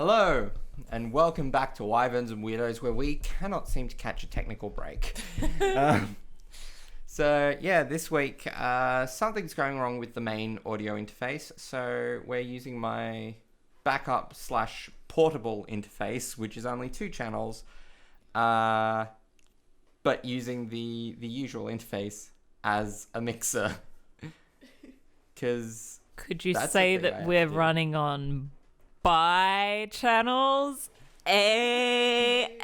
Hello, and welcome back to Wyverns and Weirdos, where we cannot seem to catch a technical break. This week, something's going wrong with the main audio interface, so we're using my backup / portable interface, which is only 2 channels, but using the usual interface as a mixer. Because could you say that we're running on bi-channels? I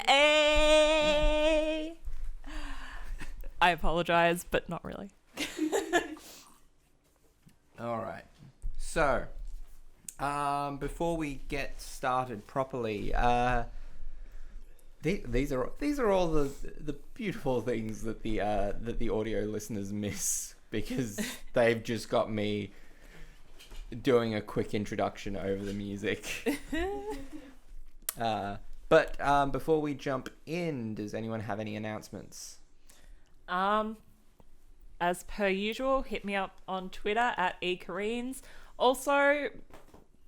apologize, but not really. All right. So, before we get started properly, these are all the beautiful things that the audio listeners miss, because they've just got me doing a quick introduction over the music. But before we jump in, does anyone have any announcements? As per usual, hit me up on Twitter at eCareens. Also,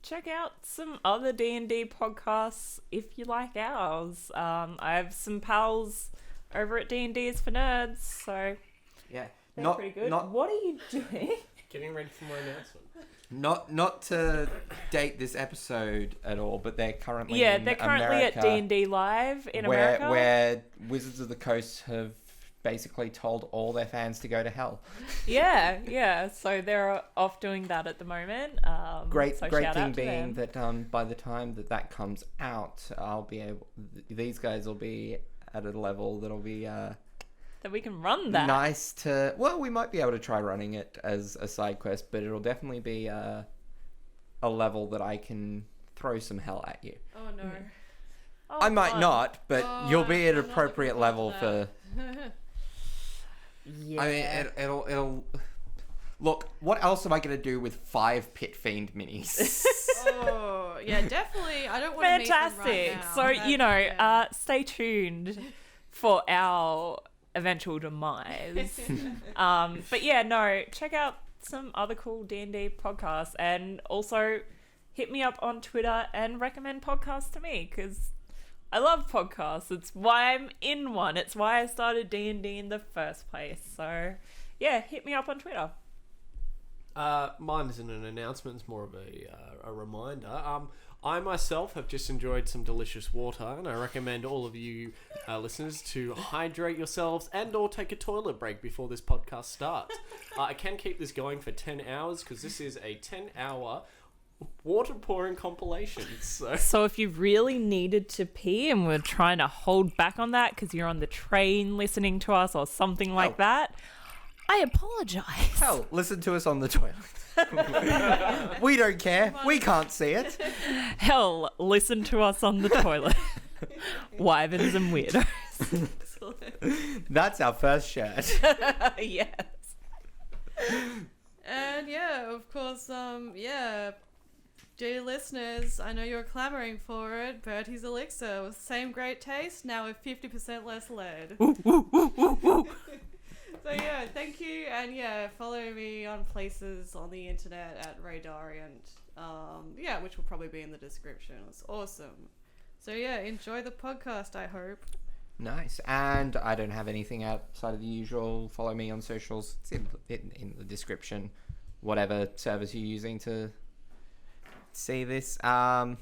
check out some other D&D podcasts if you like ours. I have some pals over at D&D is for Nerds, so yeah, they're pretty good. What are you doing? Getting ready for my announcement. Not to date this episode at all, but they're currently they're currently America, at D&D Live in America, where Wizards of the Coast have basically told all their fans to go to hell. Yeah. So they're off doing that at the moment. Great so thing being that by the time that comes out, these guys will be at a level that'll be that we can run that. Nice to... Well, we might be able to try running it as a side quest, but it'll definitely be a level that I can throw some hell at you. Oh, no. Oh, I might fun. not, but you'll be at an I'm appropriate level for... Yeah. I mean, it'll... Look, what else am I going to do with 5 Pit Fiend minis? Oh, yeah, definitely. I don't want to meet them right now. So, stay tuned for our eventual demise. But yeah, no, check out some other cool D&D podcasts, and also hit me up on Twitter and recommend podcasts to me, because I love podcasts. It's why I'm in one. It's why I started D&D in the first place. So yeah, hit me up on Twitter. Mine isn't an announcement, it's more of a reminder. I myself have just enjoyed some delicious water, and I recommend all of you listeners to hydrate yourselves and or take a toilet break before this podcast starts. I can keep this going for 10 hours because this is a 10-hour water pouring compilation. So if you really needed to pee and were trying to hold back on that because you're on the train listening to us or something like that, I apologize. Hell, listen to us on the toilet. We don't care. We can't see it. Hell, listen to us on the toilet. Wyverns and Weirdos. That's our first shirt. Yes. And yeah, of course, dear listeners, I know you're clamoring for it. Bertie's Elixir with same great taste, now with 50% less lead. So yeah, thank you, and yeah, follow me on places on the internet at Raydariant, which will probably be in the description. It's awesome. So yeah, enjoy the podcast, I hope. Nice. And I don't have anything outside of the usual. Follow me on socials. It's in the description, whatever service you're using to see this. So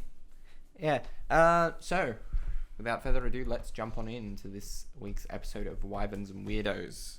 without further ado, let's jump on into this week's episode of Wyverns and Weirdos.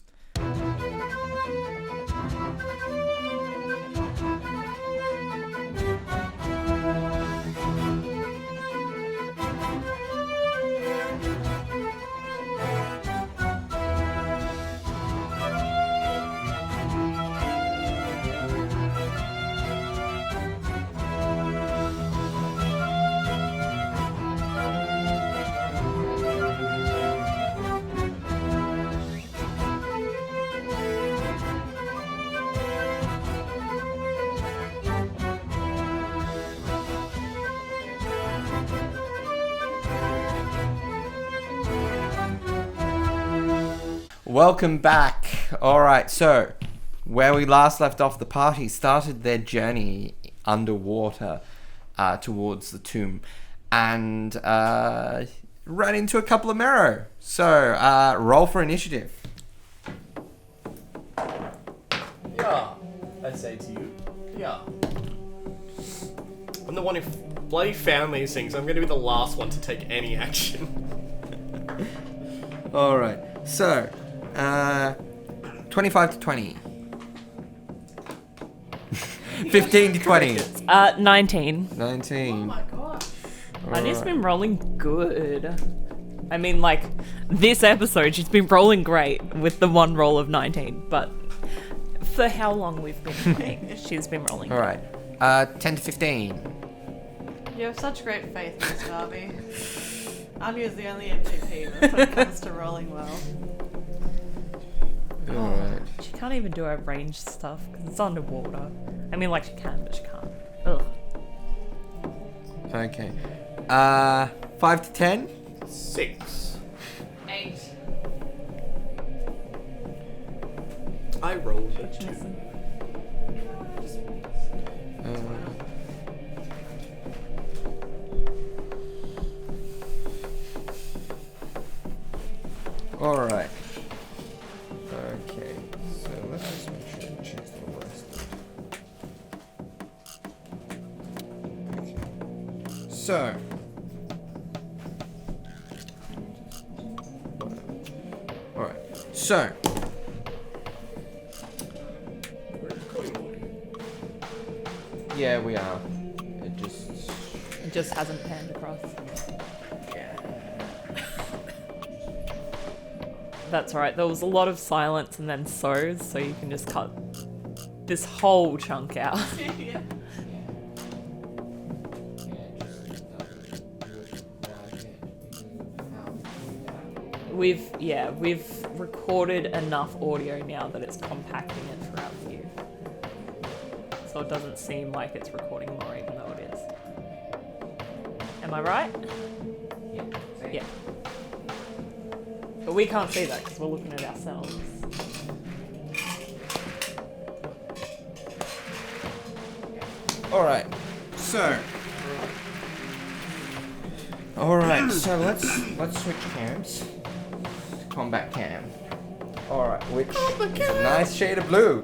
Welcome back. All right, so where we last left off, the party started their journey underwater towards the tomb. and run into a couple of Mero. So roll for initiative. Yeah, I say to you. Yeah. I'm the one who bloody found these things. I'm going to be the last one to take any action. All right. So 25 to 20. 15 to 20. 19. 19. Oh my gosh. Anya's been rolling good. I mean, like, this episode, she's been rolling great with the one roll of 19. But for how long we've been playing, she's been rolling All good. right. 10 to 15. You have such great faith in this, Barbie. Anya's the only MVP when it comes to rolling well. All right. She can't even do her range stuff because it's underwater. I mean, like, she can, but she can't. Ugh. Okay. 5 to 10. 6. 8. I rolled a 2. All right. Okay. So let's just make sure we choose the worst. Okay. So. All right. So. Yeah, we are. It just hasn't panned across. That's right. There was a lot of silence and then so's, so you can just cut this whole chunk out. Yeah. We've recorded enough audio now that it's compacting it throughout view. So it doesn't seem like it's recording more even though it is. Am I right? Yeah. But we can't see that because we're looking at ourselves. All right. So. All right. So let's switch cams. Combat cam. All right. Which is a nice shade of blue.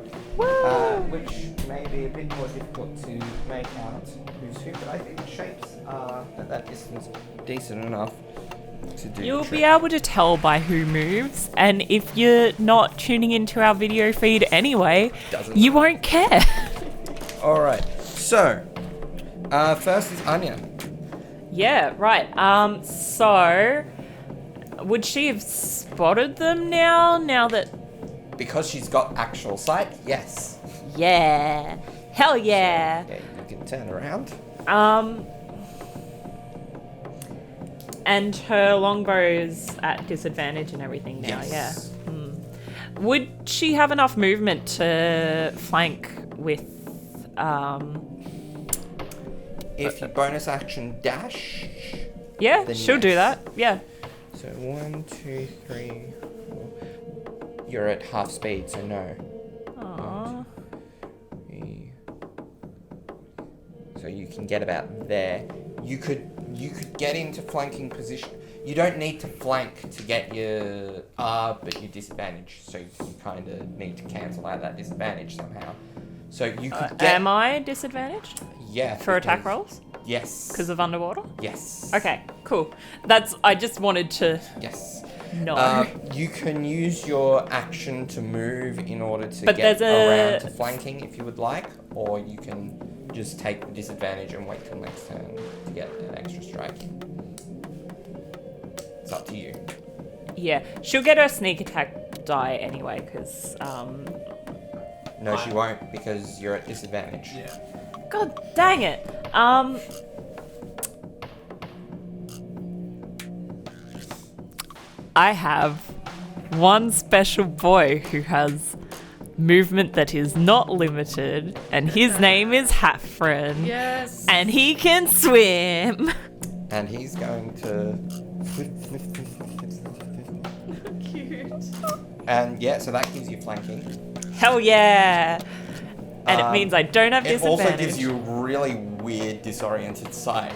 Which may be a bit more difficult to make out who's who, but I think the shapes are at that distance decent enough to do. You'll the be trick. able to tell by who moves, and if you're not tuning into our video feed anyway, Doesn't you won't care. All right. So, first is Anya. Yeah, right. So, would she have spotted them now that... Because she's got actual sight, yes. Yeah. Hell yeah. Yeah, you can turn around. And her longbow's at disadvantage and everything now, Yes. yeah. Would she have enough movement to flank with, If you bonus action dash. Yeah, Then she'll do yes. that, yeah. So 1, 2, 3, 4. You're at half speed, so no. Aww. 3. So you can get about there. You could get into flanking position. You don't need to flank to get your but you're disadvantaged. So you kind of need to cancel out that disadvantage somehow. So you could get. Am I disadvantaged Yeah. for attack because- rolls? Yes. Because of underwater? Yes. Okay, cool. I just wanted to Yes. know. You can use your action to move in order to But get there's around a- to flanking if you would like, or you can just take the disadvantage and wait till next turn to get an extra strike. It's up to you. Yeah, she'll get her sneak attack die anyway, because, No, she won't because you're at disadvantage. Yeah. God dang it. I have one special boy who has movement that is not limited, and his name is Hafren. Yes. And he can swim. And he's going to. Cute. And yeah, so that gives you flanking. Hell yeah. And it means I don't have It disadvantage. also gives you really weird disoriented sight.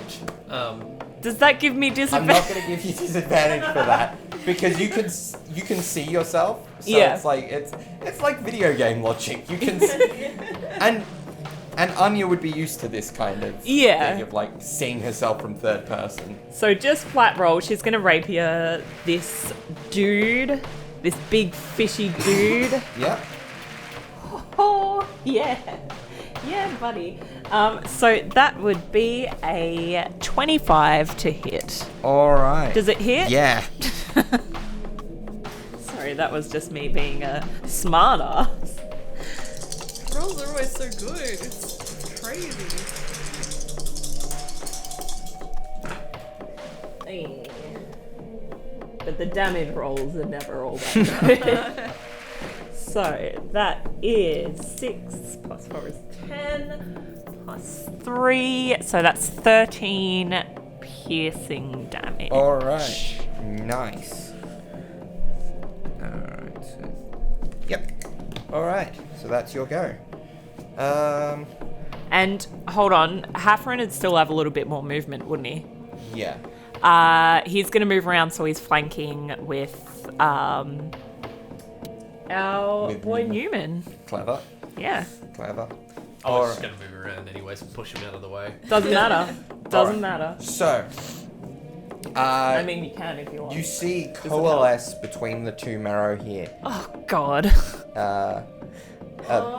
Does that give me I'm disadvantage? not going to give you disadvantage for that because you can see yourself. So Yeah. it's like video game logic. You can and Anya would be used to this kind of thing of like seeing herself from third person. So just flat roll. She's gonna rapier this dude, this big fishy dude. Yeah. Oh yeah, yeah, buddy. So that would be a 25 to hit. All right. Does it hit? Yeah. Sorry, that was just me being a smart ass. Rolls are always so good. It's crazy. But the damage rolls are never all that good. So that is 6 plus 4 is 10 plus 3. So that's 13 piercing damage. All right. Nice. All right. So, yep. All right. So that's your go. And hold on, Hafren would still have a little bit more movement, wouldn't he? Yeah. He's going to move around, so he's flanking with our With boy Neumann. Neumann. Clever. Yeah, Clever. I was just going to move around anyways and push him out of the way. doesn't matter. Doesn't Alright. matter. So. I mean, you can if you want. You see it coalesce between the two marrow here. Oh God, Uh,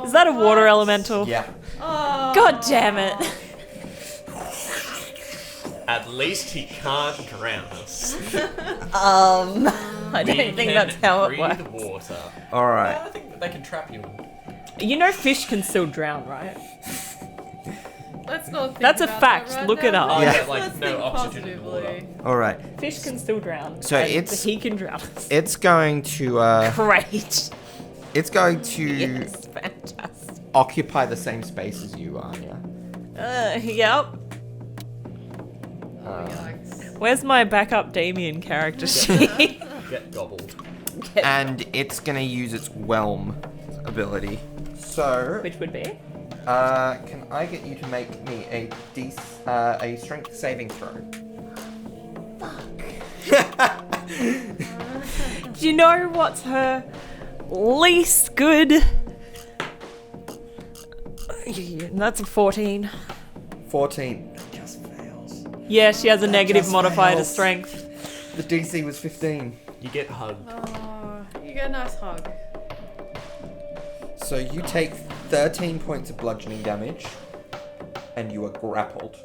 is that a water elemental? yeah. Oh. God damn it! At least he can't drown us. I don't think that's how it breathe works. water. All right. I think that they can trap you. You know, fish can still drown, right? Let's not think That's a about fact. that right Look it now. up. Yeah. Get, like, Let's no think oxygen in the water. positively. All right. Fish can still drown. So and it's- he can drown. It's going to Great. it's going to Yes, fantastic. occupy the same space as you are. Yeah. Yep. Oh, yikes. Where's my backup Damien character sheet? Get gobbled. And it's gonna use its whelm ability. So, Which would be? can I get you to make me a strength saving throw? Do you know what's her least good? That's a 14. 14. That just fails. Yeah, she has a negative just modifier to fails. strength. The DC was 15. You get hugged. Oh, you get a nice hug. So you take 13 points of bludgeoning damage, and you are grappled.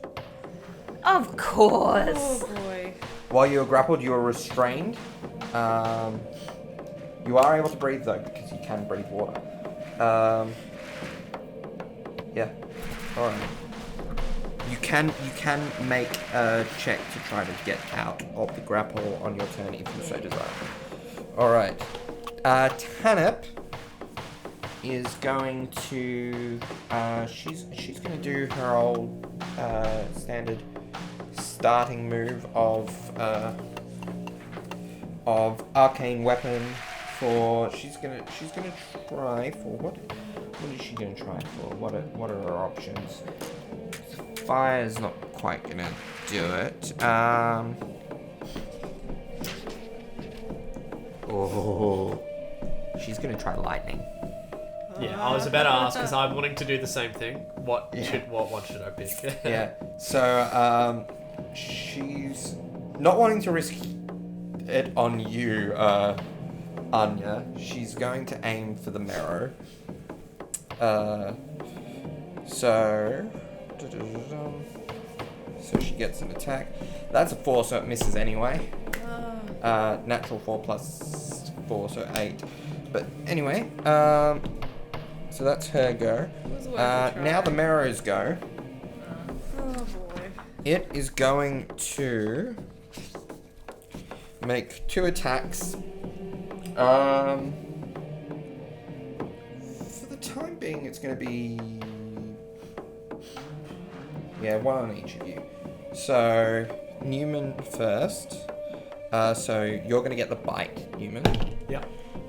Of Oh course. boy. While you are grappled, you are restrained. You are able to breathe though, because you can breathe water. Yeah. All right. You can make a check to try to get out of the grapple on your turn if you so desire. All right. Tanip is going to she's going to do her old standard starting move of arcane weapon for she's gonna try for what is she gonna try for? What are her options? Fire's not quite gonna do it. Oh, she's gonna try lightning. Yeah, I was about to ask because I'm wanting to do the same thing. What Yeah. one should I pick? Yeah. So she's not wanting to risk it on you, Anya. She's going to aim for the marrow. So she gets an attack. That's a 4, so it misses anyway. Natural 4 plus 4, so 8. But anyway, so that's her go. Now the marrows go. Oh boy. It is going to make 2 attacks. For the time being, it's going to be one on each of you. So Neumann first. So you're going to get the bite, Neumann. Yeah.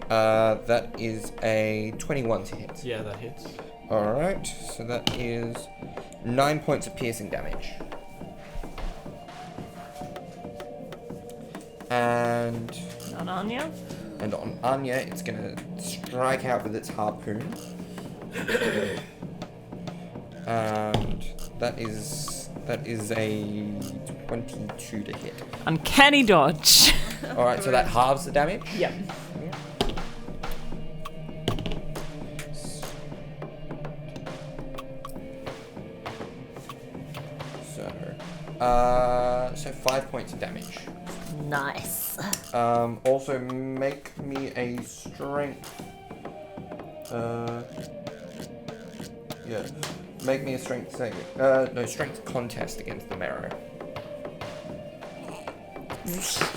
That is a 21 to hit. Yeah, that hits. All right. So that is 9 points of piercing damage. And On Anya? on Anya, it's gonna strike out with its harpoon. And that is a 22 to hit. Uncanny dodge. All right, so that halves the damage. Yep. So 5 points of damage. Nice. Also make me a strength. Yeah, make me a strength saving. No, strength contest against the marrow.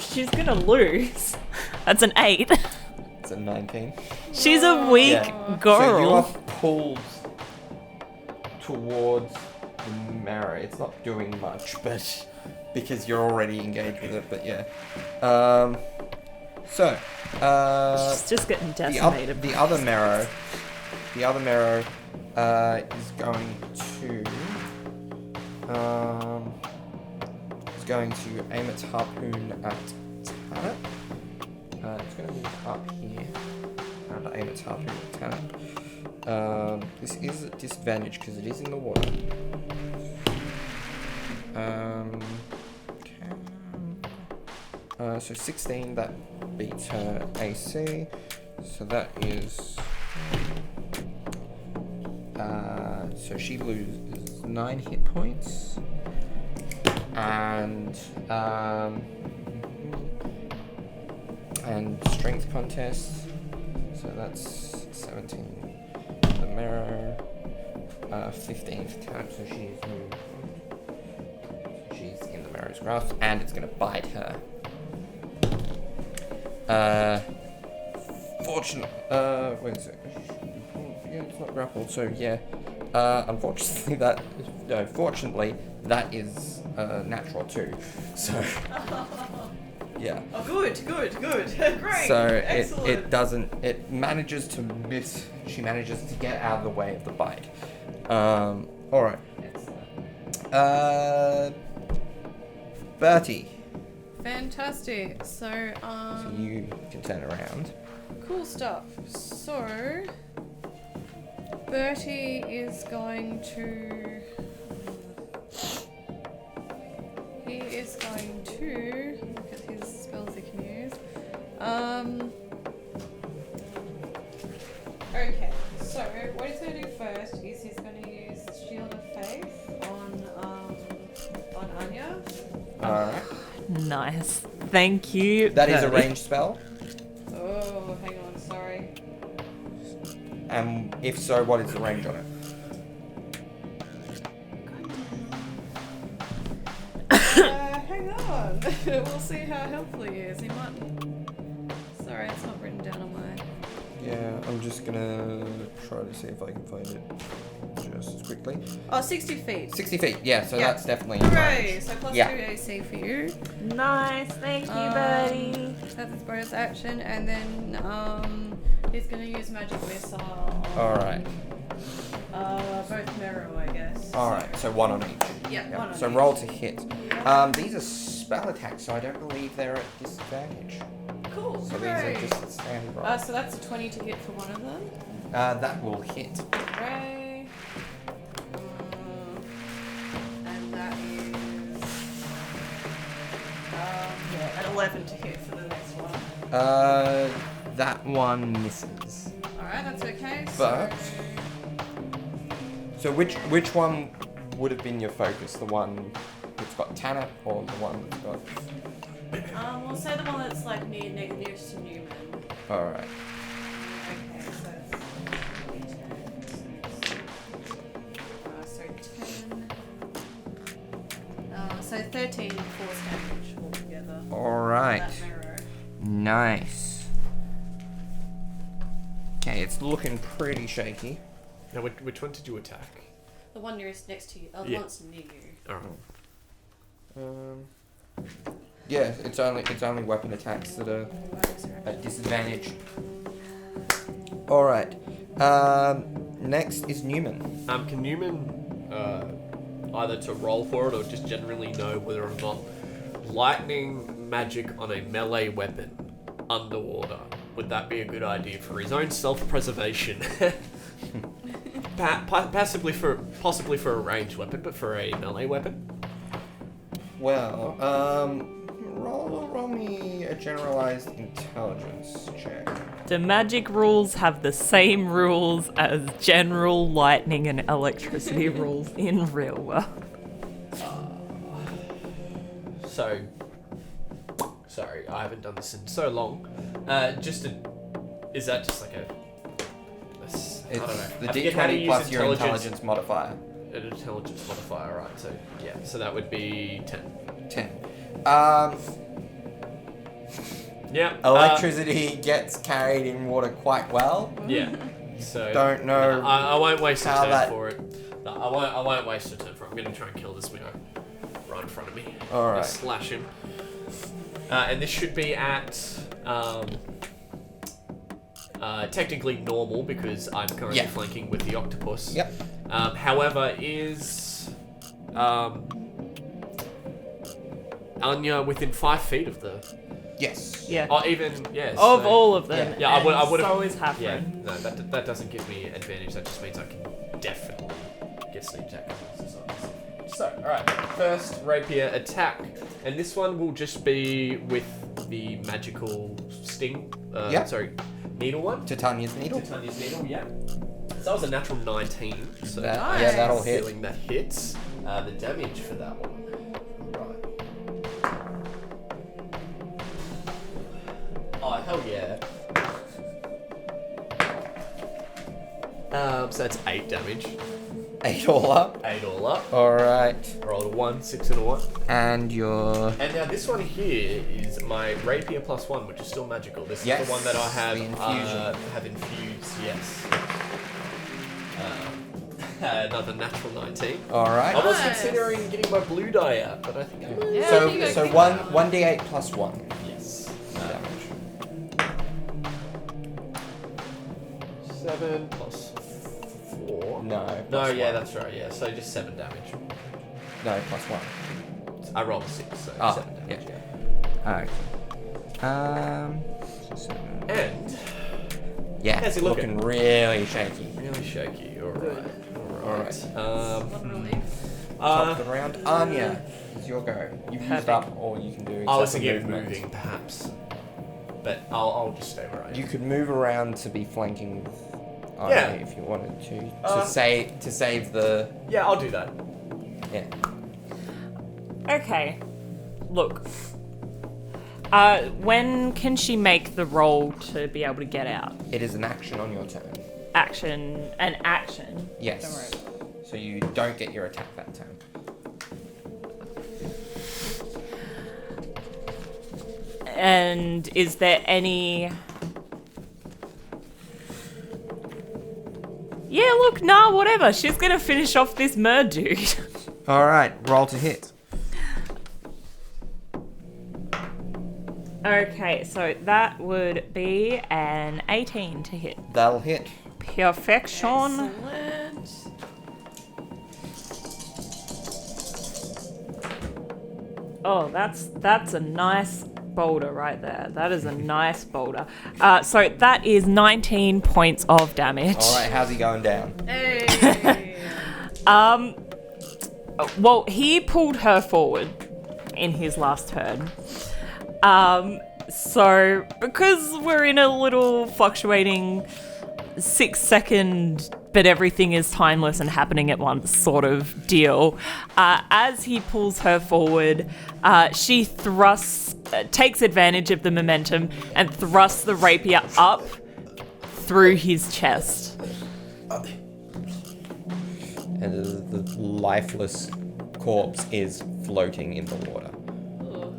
She's gonna lose. That's an 8. It's a 19. She's a weak Yeah. girl. So you are pulled towards the marrow. It's not doing much, but because you're already engaged with it. But yeah. She's just getting decimated. The other marrow is going to aim its harpoon at Tanit. It's going to be up here and aim its harpoon at Tanit. This is a disadvantage because it is in the water. So 16, that beats her AC. So that is. So she loses 9 hit points. And strength contest. So that's 17. The marrow. 15 for time. So she's in the marrow's grasp, and it's gonna bite her. Fortunately, wait a second. Yeah, it's not grappled, so yeah. Fortunately, that is natural too. So, yeah. Oh, good. Great. So Excellent. it manages to miss. She manages to get out of the way of the bite. All right. Excellent. Bertie. Fantastic. So, So you can turn around. cool stuff. So, Bertie is going to. He is going to look at his spells he can use. Okay. So what he's going to do first is he's going to use Shield of Faith on Anya. All right. Nice. Thank you. That is a Bertie. ranged spell. Oh, hang on. Sorry. And if so, what is the range on it? Hang on. We'll see how helpful he is. He might. Sorry, it's not written down on my. Yeah, I'm just gonna try to see if I can find it just as quickly. Oh, 60 feet. 60 feet. Yeah, so Yeah. that's definitely in Hooray! range. So plus Yeah. 2 AC for you. Nice. Thank you, Bertie. That's his bonus action, and then he's gonna use magic missile. On, All right. Both Mero, I guess. All right. So one on each. Yeah, Yep. one on So each. roll to hit. These are spell attacks, so I don't believe they're at disadvantage. Cool. So these Hooray. are just standard rolls. So that's a 20 to hit for one of them. That will hit. Hooray. And that is an 11 to hit for the next one. That one misses. Alright, that's okay. But- So which one would have been your focus? The one that's got Tanner or the one that's got? We'll say the one that's like nearest to Neumann. All right. Okay, so it's 10. So 13 force damage altogether. All right. That mirror. Nice. Okay, it's looking pretty shaky. Now, which one did you attack? The one nearest next to you. The Yeah. one that's near you. Alright. Yeah, it's only weapon attacks that are at disadvantage. All right. Next is Neumann. Can Neumann either to roll for it or just generally know whether or not lightning magic on a melee weapon underwater. Would that be a good idea for his own self-preservation? Possibly for a ranged weapon, but for a melee weapon? Well, roll me a generalized intelligence check. Do magic rules have the same rules as general lightning and electricity rules in real world? Sorry, I haven't done this in so long. Is that just like I don't know. The I forget how to D20 use plus your intelligence modifier. An intelligence modifier, right? So yeah, so that would be 10. 10. Yeah. Electricity gets carried in water quite well. Yeah. So Don't know. I won't waste a how turn that- for it. No, I won't waste a turn for it. I'm gonna try and kill this minnow right in front of me. All I'm gonna right. slash him. And this should be at technically normal because I'm currently Yeah. flanking with the octopus. Yep. However, is Anya within 5 feet of the? Yes. Yeah. Or even yes. Of all of them. Yeah, I would have. So is Hafren. Yeah, no, that doesn't give me advantage. That just means I can definitely get sneak attack. So, alright, first rapier attack. And this one will just be with the magical sting. Yeah. Sorry, needle one. Titania's needle. Titania's needle, yeah. So that was a natural 19. So That- Nice. Yeah, that'll hit. feeling that hits. The damage for that one. Right. Oh, hell yeah. So that's 8 damage. 8 all up. 8 all up. Alright. Roll a 1, 6 and a 1. And your... And now this one here is my rapier +1, which is still magical. This is Yes, the one that I have the infusion. have infused. Yes. Another natural 19. Alright. I was Nice. considering getting my blue die out, but I think I might. Yeah, So, you go so keep one, that. 1d8 plus 1 Yes. damage. 7 plus 4. No. No, plus yeah, one. that's right. Yeah, so just 7 damage. No, plus 1. I rolled a 6, so Ah, 7 damage. Alright. And Yeah, How's he looking really shaky. really shaky. All right. Alright. What a relief. Top of the round. Anya, it's your go. You've used Perfect. up all you can do. I was except for thinking of movement. moving, perhaps, but I'll just stay where I am. You could move around to be flanking with Anya Yeah. if you wanted to save the Yeah, I'll do that. yeah. Okay. Look. When can she make the roll to be able to get out? It is an action on your turn. An action. Yes. So you don't get your attack that turn. And is there any... Yeah, look, nah, whatever. She's gonna finish off this mer dude. All right, roll to hit. Okay, so that would be an 18 to hit. That'll hit. Perfection. Excellent. Oh, that's a nice boulder right there. That is a nice boulder. So that is 19 points of damage. All right, how's he going down? Hey. Well, he pulled her forward in his last turn. So because we're in a little fluctuating 6-second, but everything is timeless and happening at once sort of deal, as he pulls her forward, she thrusts, takes advantage of the momentum and thrusts the rapier up through his chest. And the lifeless corpse is floating in the water. Oh,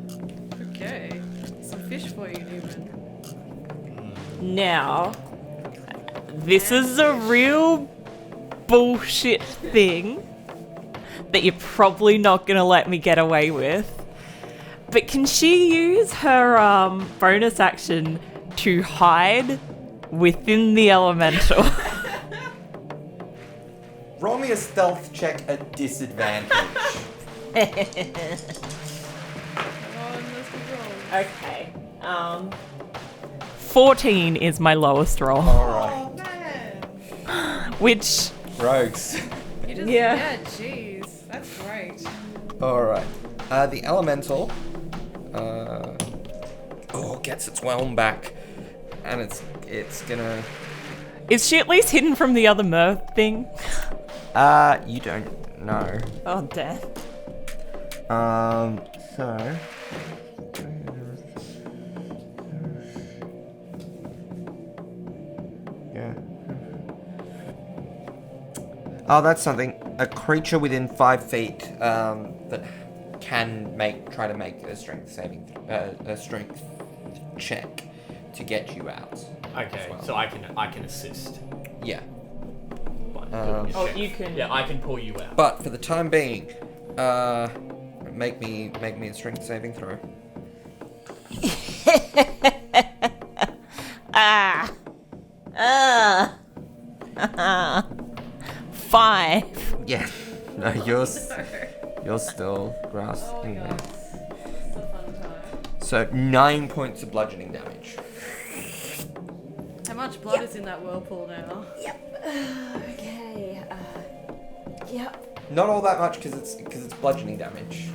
okay. Some fish for you, Neumann. Now, this is a real bullshit thing that you're probably not going to let me get away with. But can she use her bonus action to hide within the elemental? Roll me a stealth check at disadvantage. Come on, let's be rolling. Okay. 14 is my lowest roll. Alright. Oh man. Which, Rogues. You just Yeah. jeez. That's great. Alright. The elemental gets its whelm back. And it's gonna is she at least hidden from the other Merv thing? you don't know. Oh, damn. So yeah. Oh, that's something. A creature within 5 feet that can try to make a strength check to get you out. Okay, as well. so I can assist. Yeah. By doing a Oh, check. you can. Yeah, I can pull you out. But for the time being, make me a strength saving throw. Ah. 5. Yeah. No, you're still grasped Oh my in there. god. It's a fun time. So 9 points of bludgeoning damage. How much blood is in that whirlpool now? Okay. Yep. Not all that much because it's bludgeoning damage.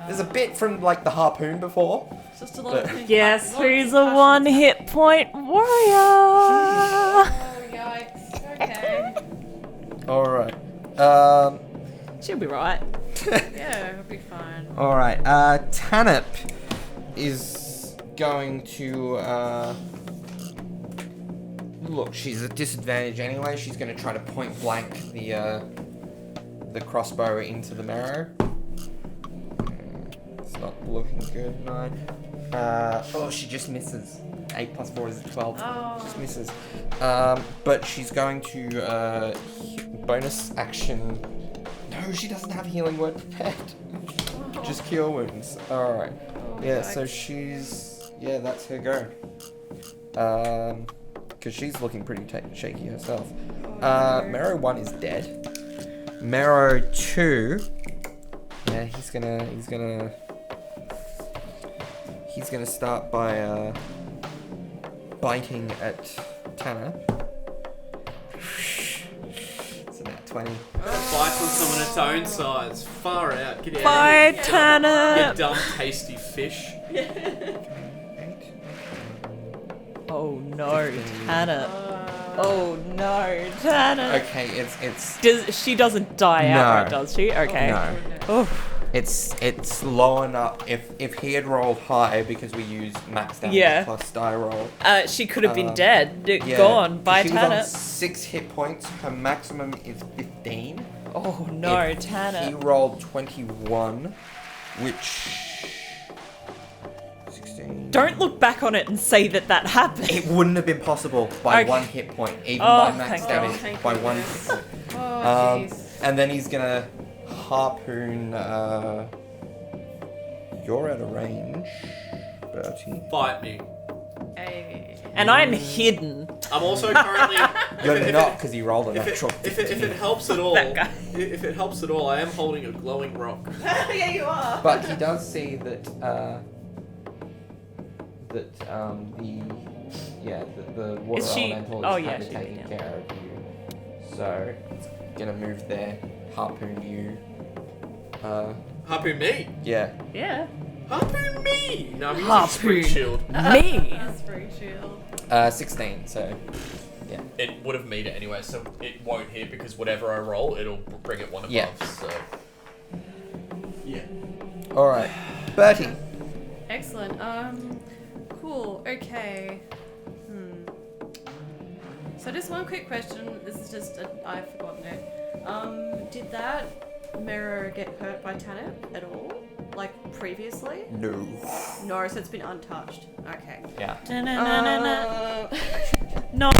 There's a bit from like the harpoon before. It's just a lot of But- things. Guess lot of who's a concussions. 1 hit point warrior? Oh yikes. Okay. All right. She'll be right. Yeah, it'll be fine. All right. Tanip is going to look. She's at disadvantage anyway. She's going to try to point blank the crossbow into the marrow. It's not looking good. 9. She just misses. 8 plus 4 is 12. Oh. Just misses. But she's going to bonus action. No, she doesn't have healing word prepared. Just cure wounds. All right. Oh, Yeah. So yikes. that's her go. Because she's looking pretty shaky herself. Oh, no. Marrow 1 is dead. Marrow 2. Yeah, he's gonna start by biting at Tanner. So that 20. Bites on someone its own size. Far out. Get out Bye, of here. You Tanner. dumb, tasty fish. 8. Oh no, Tanner. Oh no, Tanner. Okay, it's She doesn't die No. outright, does she? Okay. no. Oh. It's low enough. If he had rolled high because we used max damage Yeah. plus die roll. She could have been Um, dead. Yeah, Gone. Bye, she was on Tanner. 6 hit points. Her maximum is 15. Oh no, If Tanner. He rolled 21, which 16. Don't look back on it and say that happened. It wouldn't have been possible by Okay. 1 hit point, even Oh, by max thank damage, God. by Thank 1 goodness. hit point. Oh jeez. And then he's gonna harpoon. You're out of range, Bertie. Fight me. Hey. And I'm hidden. I'm also currently. You're if it- not because he rolled a If natural it 15. helps at all, That guy. if it helps at all, I am holding a glowing rock. Yeah, you are. But he does see that the water Is she- elemental is oh, kind yeah, of she's taking down. care of you. So it's gonna move there, harpoon you. Harpoon me. Yeah. Yeah. Harpoon me. No, I'm using Harpoon. Spring Shield. Me. Spring shield. 16. So It would have made it anyway, so it won't hit because whatever I roll, it'll bring it one above. Yeah. So. Yeah. all right, Bertie. Excellent. Cool. Okay. So just one quick question. This is just I've forgotten it. Did that mirror get hurt by Tanip at all? Like previously? No. No, so it's been untouched. Okay. Yeah. No.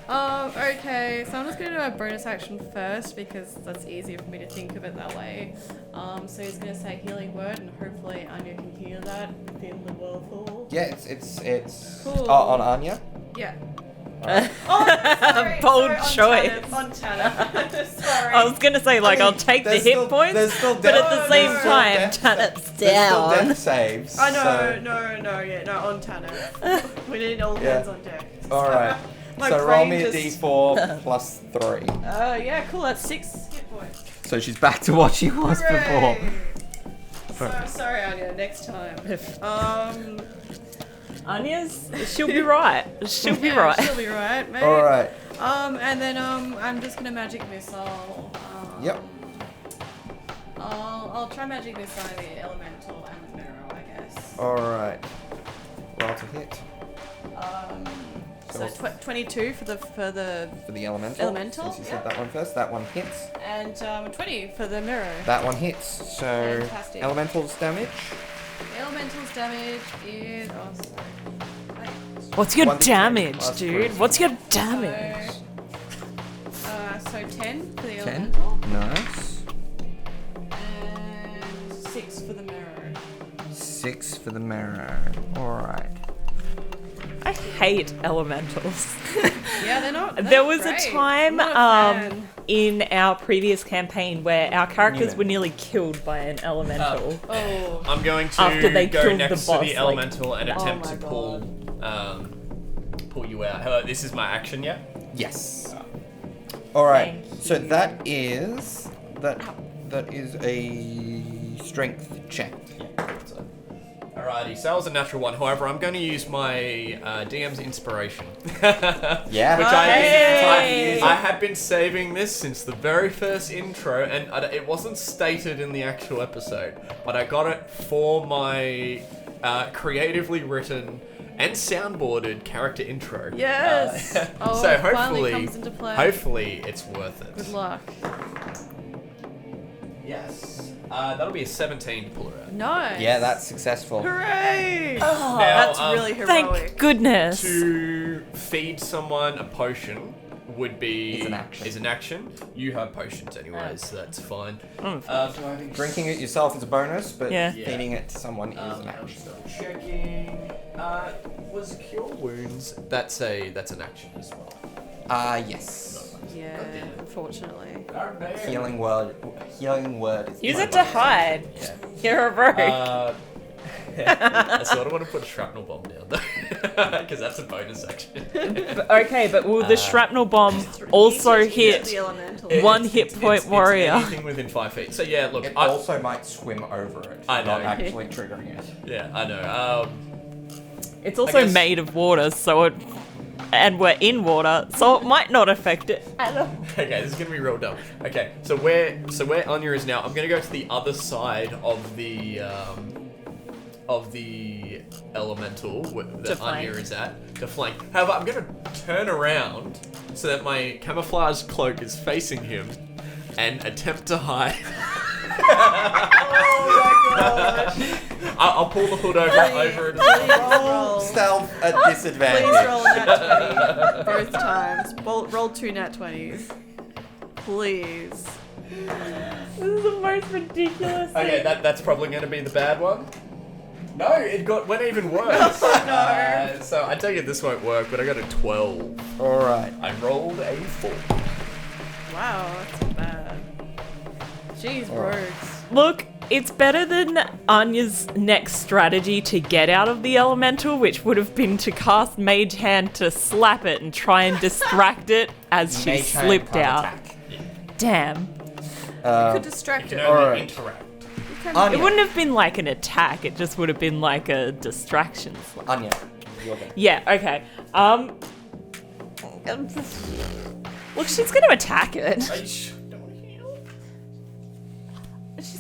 Okay, so I'm just gonna do a bonus action first because that's easier for me to think of it that way. So he's gonna say healing word and hopefully Anya can hear that within the whirlpool. Yeah, it's Cool. on Anya. Yeah. Alright. Oh, sorry, Bold sorry, choice. On Tanner. Sorry. I was gonna say I'll take the there's hit still- points, there's still but at death- the same there's still time, death- Tanner's There's still down. death saves. I know, so- no, on Tanner. We need all Yeah. hands on deck. Alright. My So roll brain me a just- d4 plus 3. Yeah, cool. That's 6 hit points. So she's back to what she was before. So, sorry, Anya. Next time. Anya's, she'll be right. She'll be Yeah, right. She'll be right, mate. Alright. And then I'm just gonna magic missile. Yep. I'll try magic missile the elemental and the mirror, I guess. Alright. Roll to hit So what's- 22 for the for the elemental. Elemental, Since you yeah. said that one first, that one hits. and 20 for the mirror. That one hits. So Fantastic. elemental's damage. The elemental's damage is sorry. What's your 1d10 damage, plus dude? 3. What's your damage? So 10 for the 10. elemental Nice. and 6 for the mirror. 6 for the mirror. Alright. I hate elementals. Yeah, they're not. There was a great. time Not a fan. in our previous campaign where our characters Neumann. were nearly killed by an elemental. Oh. I'm going to After they go killed next the to boss, the like- elemental and Oh attempt my to God. pull you out. Hello, this is my action, yeah? Yes. Alright. Thank So you. that is a strength check. Alrighty, so that was a natural one. However, I'm going to use my DM's inspiration. Yeah. Which Hey! I have been saving this since the very first intro, and it wasn't stated in the actual episode, but I got it for my creatively written and soundboarded character intro. Yes. Oh, so it finally hopefully, comes into play. hopefully it's worth it. Good luck. Yes. That'll be a 17 to pull her out. Nice. Yeah, that's successful. Hooray! Oh, Now, That's really heroic. thank goodness. To feed someone a potion would be Is an action. You have potions anyways, so that's fine. Drinking it yourself is a bonus, but Yeah. feeding it to someone is an I'm action. just double checking. Was cure wounds? That's an action as well. Yes. Yeah, unfortunately. Healing word is Use my it to bonus hide. action. You're a rogue. I sort of want to put a shrapnel bomb down though, because that's a bonus action. Okay, but will the shrapnel bomb also Easy to hit the elemental. one hit point warrior? It's anything within 5 feet. So yeah, look, It also might swim over it, I not know. actually triggering it. yeah, I know. It's also guess- made of water, so it, and we're in water, so it might not affect it at all. Okay, this is gonna be real dumb. Okay, so where Anya is now, I'm gonna go to the other side of the elemental that To Anya flank. is at, to flank. However, I'm gonna turn around so that my camouflage cloak is facing him and attempt to hide. Oh my gosh. I'll pull the hood over it as well. Roll. Stealth at Please disadvantage. roll a nat 20 both times. Roll 2 nat 20s. Please. This is the most ridiculous Okay, thing. that's probably gonna be the bad one. No, it went even worse. No. So I take it this won't work, but I got a 12. Alright. I rolled a 4. Wow, that's bad. Jeez, rogues. Look, it's better than Anya's next strategy to get out of the elemental, which would have been to cast Mage Hand to slap it and try and distract it as she Mage hand slipped can't out. attack. Damn. Could distract You it. can only Alright. interact. You can- Anya. It wouldn't have been like an attack, it just would have been like a distraction slap. Anya, you're there. Yeah, okay. Look, she's gonna attack it. She's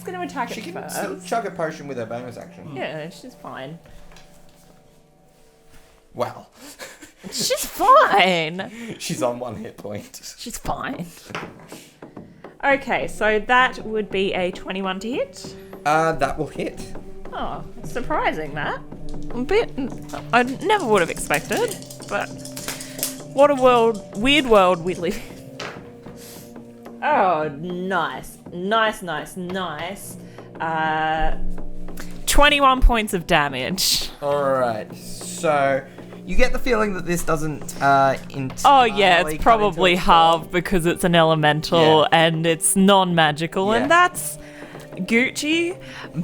gonna attack She it can first. still chug a potion with her bonus action. Yeah, she's fine. Wow. She's fine. She's on 1 hit point. She's fine. Okay, so that would be a 21 to hit. That will hit. Oh, surprising that. A bit. I never would have expected, but what a weird world we live in. Oh, nice. Nice. 21 points of damage. Alright, so You get the feeling that this doesn't Oh entirely yeah, cut it's into probably its form. halved because it's an elemental Yeah. and it's non-magical, Yeah. and that's Gucci.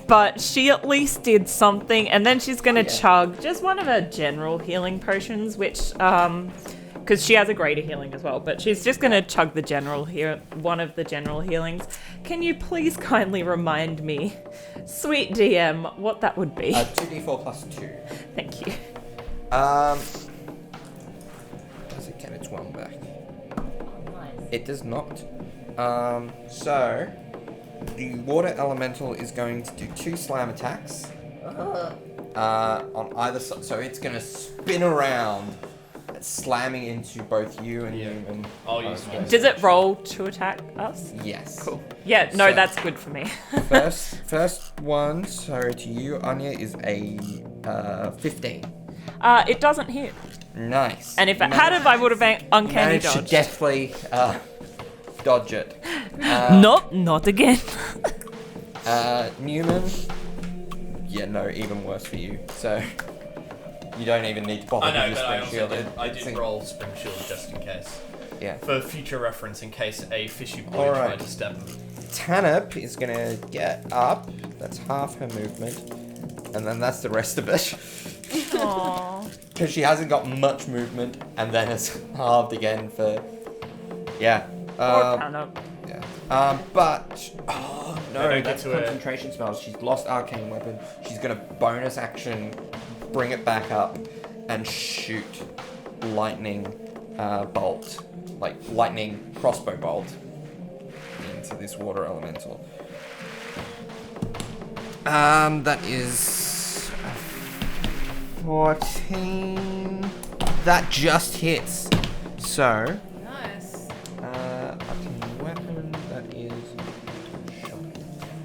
But she at least did something, and then she's gonna chug just one of her general healing potions, which because she has a greater healing as well. But she's just gonna chug the general one of the general healings. Can you please kindly remind me, sweet DM, what that would be? 2d4 plus 2. Thank you. Does it get its one back? It does not. So the water elemental is going to do 2 slam attacks. On either side. So it's gonna spin around, slamming into both you and Neumann. I'll use my Does it roll to attack us? Yes. Cool. Yeah, no, So- that's good for me. First one, so to you, Anya, is a 15. It doesn't hit. Nice. And if it had have, I would have uncanny managed to dodged. deftly dodge it. Nope, not again. Neumann. Yeah, no, even worse for you. So you don't even need to bother I know, with but your I spring also shield. did, I It's did in- roll spring shield just in case. Yeah. For future reference, in case a fishy boy Alright. tried to step him. Tanip is gonna get up. That's half her movement, and then that's the rest of it. Aww. Because she hasn't got much movement, and then it's halved again for. Yeah. Or Tana. Yeah. But oh I no, don't get that's to it. concentration spells. She's lost arcane weapon. She's gonna bonus action, bring it back up, and shoot lightning bolt, like lightning crossbow bolt, into this water elemental. That is 14. That just hits. So. Nice. Arcane weapon, that is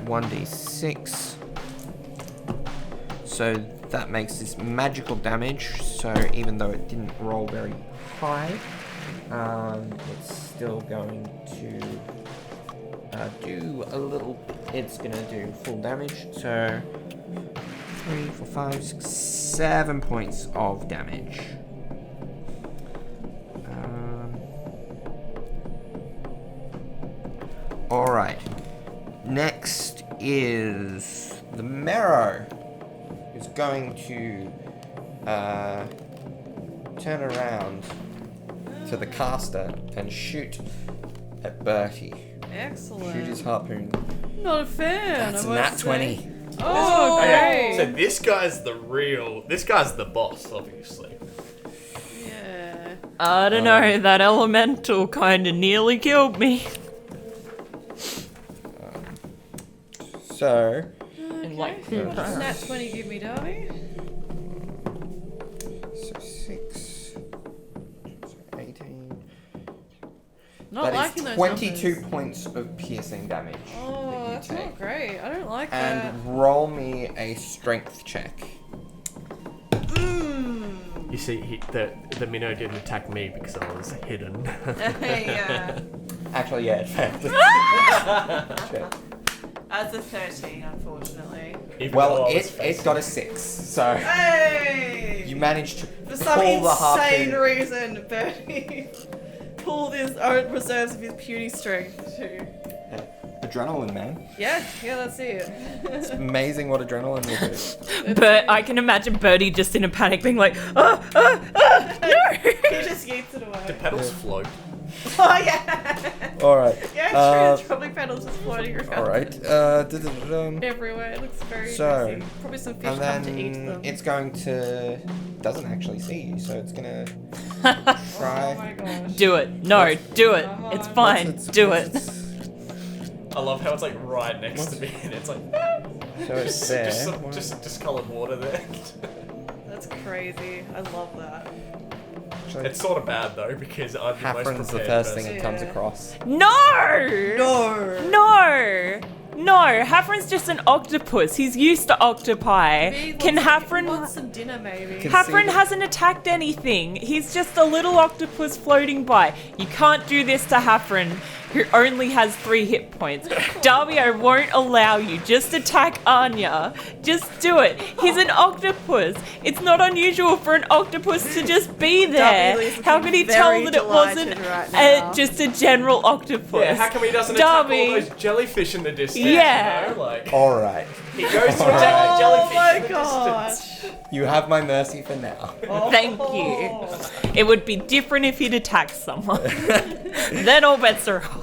1d6. So that makes this magical damage. So even though it didn't roll very high, it's still going to do a little. It's gonna do full damage. So 3, 4, 5, 6, 7 points of damage. Alright. Next is the Marrow, who's going to turn around to the caster and shoot at Bertie. Excellent. Shoot his harpoon. Not a fan. That's I a must nat say. 20. Oh, great. So this guy's this guy's the boss, obviously. Yeah. I don't know, that elemental kind of nearly killed me. So, In like Okay. two What does turns. nat 20 give me, Darby? 6, 18. Not That liking is those 22 numbers. points of piercing damage Oh, that you that's take. not great. I don't like And that. roll me a strength check. You see, the minnow didn't attack me because I was hidden. Yeah. Actually, yeah, it failed. Check. As a 13, unfortunately. Even Well, though I was it facing- got a 6, so Hey! you managed to For some pull the insane harpoon. reason, Bertie pulled his own reserves of his puny strength to. Adrenaline, man. Yeah, that's it. It's amazing what adrenaline will do. But I can imagine Birdie just in a panic being like, no! He just yeets it Do away. pedals float? Oh, yeah! Alright. Yeah, true. There's probably pedals just floating around Alright. everywhere. It looks very So, messy. Probably some fish And come to eat then them. it's going to. Doesn't actually see you, so it's gonna Oh try. my gosh. Do it. No, do it. Come It's on. fine. What's Do what's it. I love how it's like right next to me, and it's like So it's there. just some discolored water there. That's crazy. I love that. Actually, It's sort of bad though because I'm the most Haffron's the prepared first thing person. it comes Yeah. across. No! No! No, Haffron's just an octopus. He's used to octopi. Maybe he Can wants- he Haffron... wants some dinner, maybe. Can- Haffron see- hasn't attacked anything. He's just a little octopus floating by. You can't do this to Haffron. who only has 3 hit points. Darby, I won't allow you. Just attack Anya. Just do it. He's an octopus. It's not unusual for an octopus to just be there. Darby is How looking could he tell very that it wasn't delighted right now. just a general octopus? Yeah, how come he doesn't Darby. attack all those jellyfish in the distance? Yeah. You know? Like, All right. he goes to attack the jellyfish Oh my in the gosh. distance. You have my mercy for now. Thank you. It would be different if he'd attacked someone. Then all bets are off.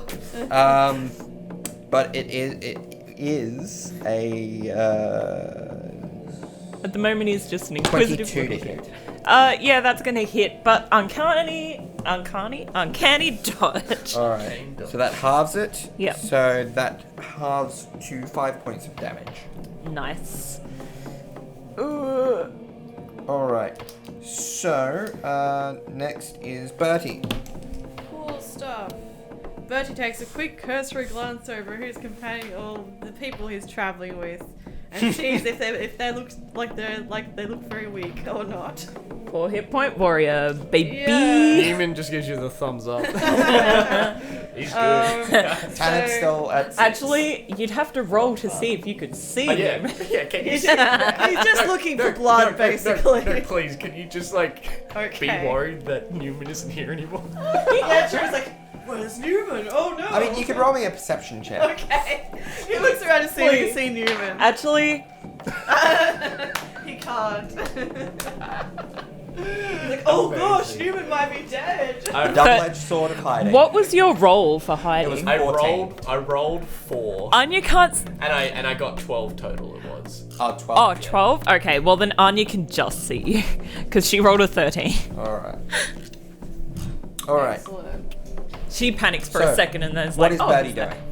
But it is a At the moment, he's just an inquisitive 22 to little hit. bit. Yeah, that's gonna hit, but uncanny dodge. All right. So that halves it. Yep. So that halves to 5 points of damage. Nice. All right. So next is Bertie. Cool stuff. Bertie takes a quick cursory glance over his companion, or the people he's traveling with, and sees if they look like they look very weak or not. 4 hit point warrior, baby. Yeah. Neiman just gives you the thumbs up. He's good. Tanner's still at 6. Actually, you'd have to roll to see if you could see him. Yeah, can you He's just looking for blood, basically. No, please, can you just like be Okay. worried that Newman isn't here anymore? Yeah, Drew's like, where's Newman? Oh no. I mean, you could roll me a perception check. Okay. He looks around to see if he can see Newman. Actually, He can't. He's like, oh gosh, Newman might be dead. Double-edged sword of hiding. what was your roll for hiding? was- I 14. rolled 4, Anya can't. and I got 12 total. It was. Oh, 12. Oh, 12? Okay, well then Anya can just see you. Because she rolled a 13. All right. All right. Excellent. She panics for So, a second and then is What like, is oh, Bertie who's that? doing?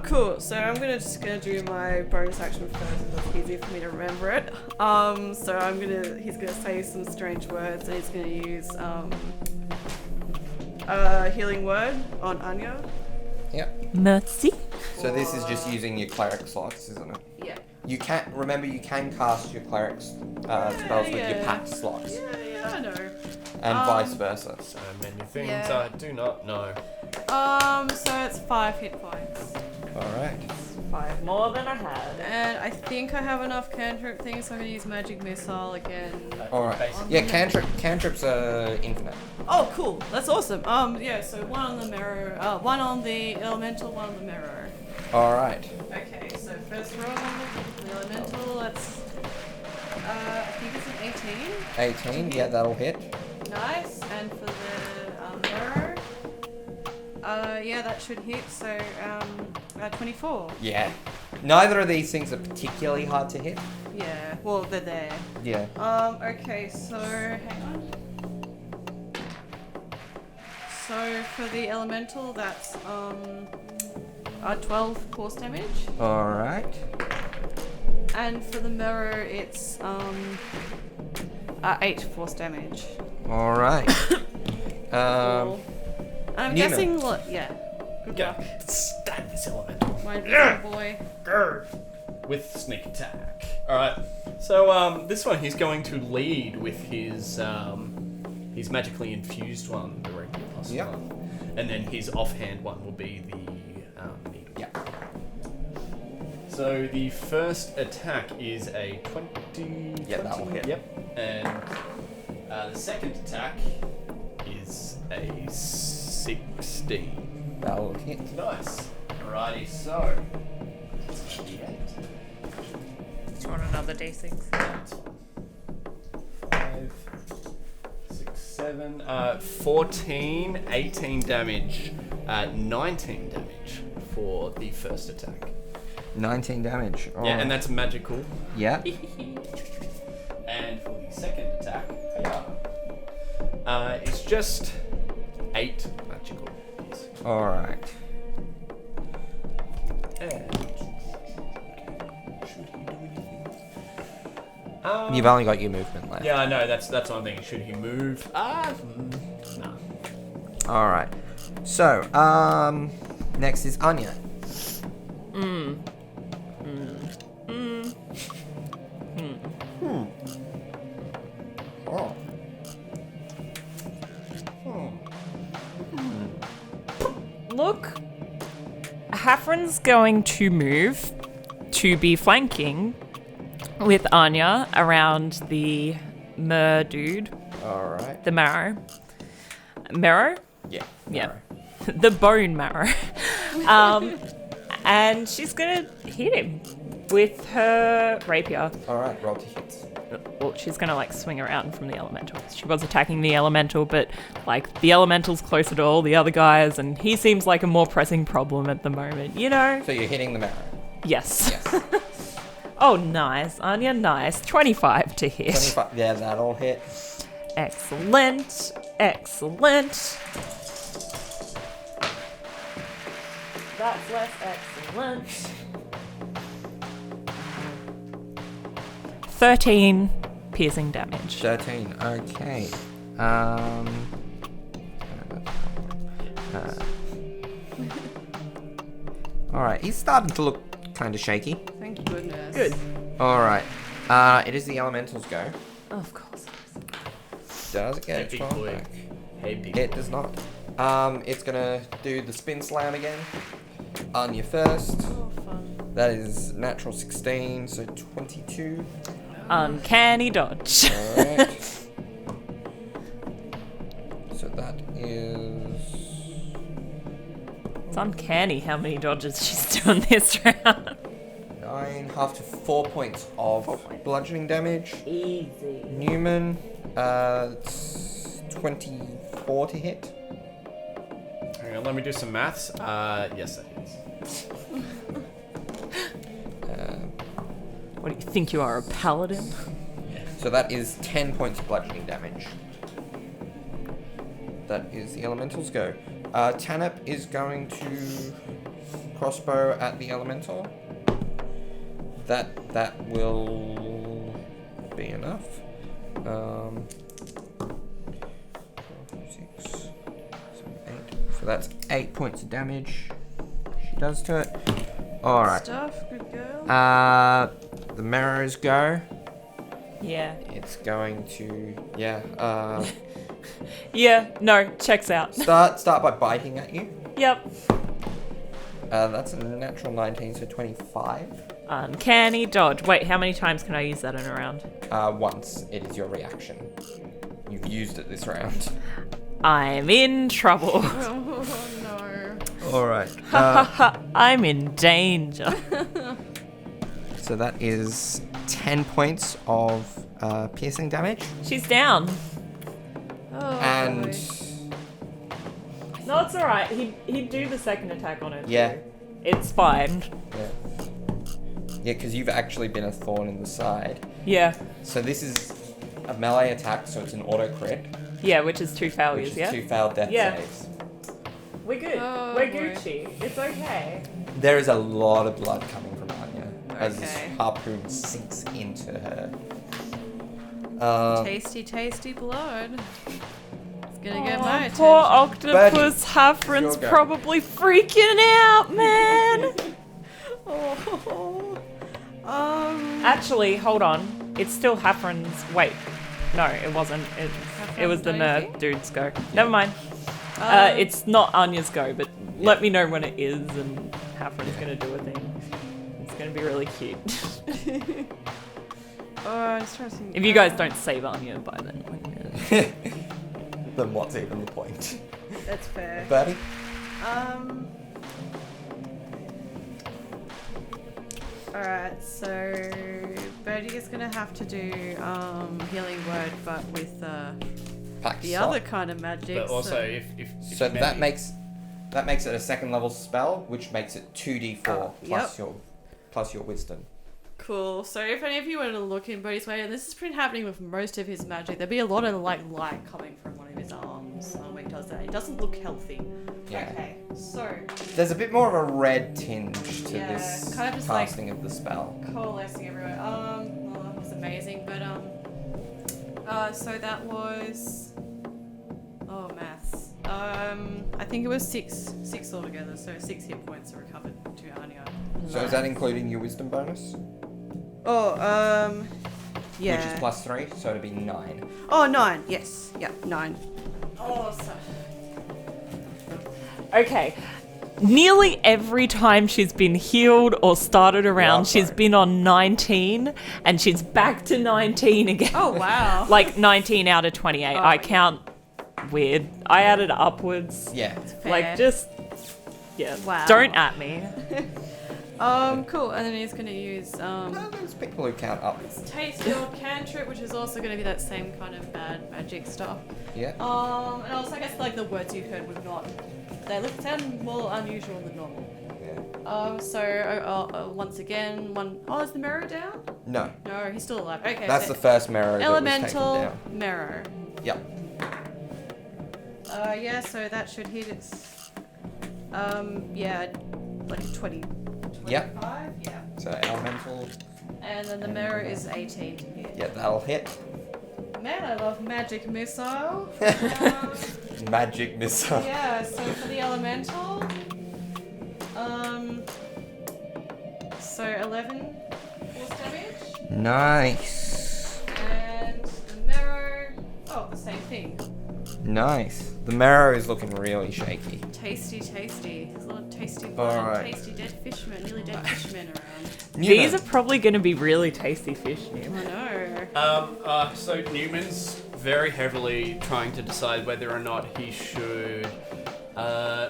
Cool. So I'm just gonna do my bonus action first. It's easier for me to remember it. So he's gonna say some strange words, and he's gonna use healing word on Anya. Yep. Mercy? So this is just using your cleric slots, isn't it? Yeah. You can't remember. You can cast your cleric spells with your yeah. packed slots, Yeah, I know. and vice versa. So many things Yeah. I do not know. So it's 5 hit points. All right. 5 more than I had. And I think I have enough cantrip things, so I'm gonna use magic missile again. All right. Basically. Yeah, cantrips are infinite. Oh, cool. That's awesome. Yeah, so 1 on the mirror, 1 on the elemental, 1 on the mirror. All right. Okay, so first roll on the elemental, that's, I think it's an 18. 18. Yeah, that'll hit. Nice. And for the mirror, yeah, that should hit, so 24. Yeah. Neither of these things are particularly hard to hit. Yeah, well, they're there. Yeah. Okay, so hang on. So for the elemental, that's 12 force damage, All right. and for the mirror, it's 8 force damage. All right. Cool. I'm Nina. guessing. Yeah. Good Go. luck. Stab this elemental. My invisible boy. Grr. With sneak attack. Alright. So this one he's going to lead with his magically infused one, the regular plus Yep. 1. And then his offhand one will be the needle. Yeah. So the first attack is a 20. Yeah, that will hit. Yep. And the second attack is a 16. That'll hit. Nice. Alrighty, so. D8. Do you want another D6? That's fine. 5, 6, 7, 14, 18 damage, 19 damage for the first attack. 19 damage. All Yeah, right. and that's magical. Yeah. And for the second attack, it's just 8 magical. All right. And should he do anything? You've only got your movement left. Yeah, I know. That's what I'm thinking. Should he move? No. All right. So, next is Anya. Oh. Look, Hafren's going to move to be flanking with Anya around the mer dude, All right. the marrow. Marrow? Yeah. Yeah. alright. The bone marrow. And she's going to hit him with her rapier. All right. Roll to hit. Well, she's going to like swing around from the elemental. She was attacking the elemental, but like the elemental's closer to all the other guys, and he seems like a more pressing problem at the moment, you know? So you're hitting the marrow. Yes. Yes. Oh, nice, Anya, nice. 25 to hit. 25. Yeah, that'll hit. Excellent. Excellent. That's less excellent. 13 piercing damage. 13. Okay. All right. He's starting to look kind of shaky. Thank goodness. Good. All right. It is the elemental's go. Of course. Does it get its Big one boy. back? Hey, big. It does not. It's gonna do the spin slam again. Anya first. Oh, fun. That is natural 16, so 22. Uncanny dodge. Alright. So that is. It's uncanny how many dodges she's doing this round. 9, half to 4 points of 4 points. bludgeoning damage. Easy. Newman, it's 24 to hit. Hang on, let me do some maths. Yes, that is. What do you think you are, a paladin? So that is 10 points of bludgeoning damage. That is the elemental's go. Tanip is going to crossbow at the elemental. That will be enough. 4, 6, 7, 8. So that's 8 points of damage. She does to it. All right. Stuff, good girl. The marrows go. Yeah. It's going to Yeah, no, checks out. start by biting at you. Yep. That's a natural 19, so 25. Uncanny dodge. Wait, how many times can I use that in a round? Once it is your reaction. You've used it this round. I'm in trouble. Oh, no. All right. I'm in danger. So that is 10 points of piercing damage, She's down. Oh, and boy. No, it's alright. He'd do the second attack on her. yeah, It's fine. because you've actually been a thorn in the side. Yeah. So this is a melee attack, so it's an auto crit, Yeah, which is 2 failures, which is yeah? 2 failed death Yeah. saves. We're good. Oh, We're boy. Gucci. It's okay. There is a lot of blood coming from Anya as this Okay. harpoon sinks into her. Tasty, tasty blood. It's gonna get my attention. Poor octopus Hafren's your go. probably freaking out, man. Oh. Actually, hold on. It's still Hafren's. Wait. No, it wasn't. It was the Hafren's, nerd don't you think? dude's go. Never mind. It's not Anya's go, but let me know when it is, and Hafren's gonna do a thing. It's gonna be really cute. I was trying to think. If you guys don't save Anya by then. Then what's even the point? That's fair. Birdie? Alright, so Birdie is gonna have to do healing word, but with Pack the slot. other kind of magic. But also, so if So maybe- that makes it a second level spell, which makes it 2d4 plus your wisdom. cool. So if any of you were to look in Birdie's way, and this has been happening with most of his magic, there'd be a lot of light coming from one of his arms when he does that. It doesn't look healthy. Yeah. Okay, so There's a bit more of a red tinge to Yeah, this kind of just like- casting of the spell. coalescing everywhere. Well, that was amazing, but so that was maths. I think it was six altogether. So 6 hit points are recovered to Anya. So is that including your wisdom bonus? Oh, yeah. Which is plus 3, so it'd be 9. Oh, 9. Yes. Yeah, 9. Oh, so. Okay. nearly every time she's been healed or started around, Love she's her. been on 19 and she's back to 19 again. Oh wow. Like 19 out of 28. Oh, I yeah. count weird. I added upwards. Yeah. Fair. Like, just, yeah. Wow. Don't at me. Cool. And then he's gonna use No, there's people who count up. tasty old cantrip, which is also gonna be that same kind of bad magic stuff. Yeah. And also I guess like the words you heard would not. They sound more unusual than normal. Yeah. Once again, is the mirror down? No. No, he's still alive. Okay. That's so the first marrow that was elemental taken down. mirror. Yep. Yeah, so that should hit its. Like 20. Yep. 25? Yeah. So elemental. And then the mirror is 18 to hit. Yeah, that'll hit. Man, I love magic missile. Magic missile. Yeah, so for the elemental, so 11 force damage, Nice. and the mirror, the same thing. Nice. The marrow is looking really shaky. Tasty. There's a lot of tasty All blood, right. tasty dead fishmen, nearly dead fishmen around. These are probably going to be really tasty fish, Newman. I know. So Newman's very heavily trying to decide whether or not he should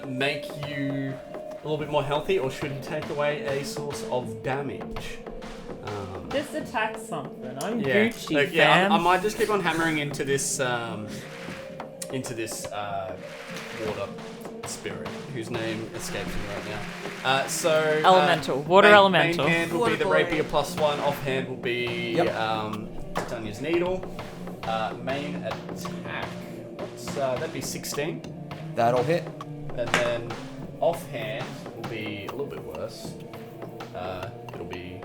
make you a little bit more healthy, or should he take away a source of damage. Just attack something. I'm Yeah, Gucci, like, fam. I might just keep on hammering into this water spirit, whose name escapes me right now. Elemental. Water elemental. Main hand will Water be the boy. rapier +1. Offhand will be Yep. Dunya's needle. Main attack. That'd be 16. That'll hit. And then offhand will be a little bit worse. It'll be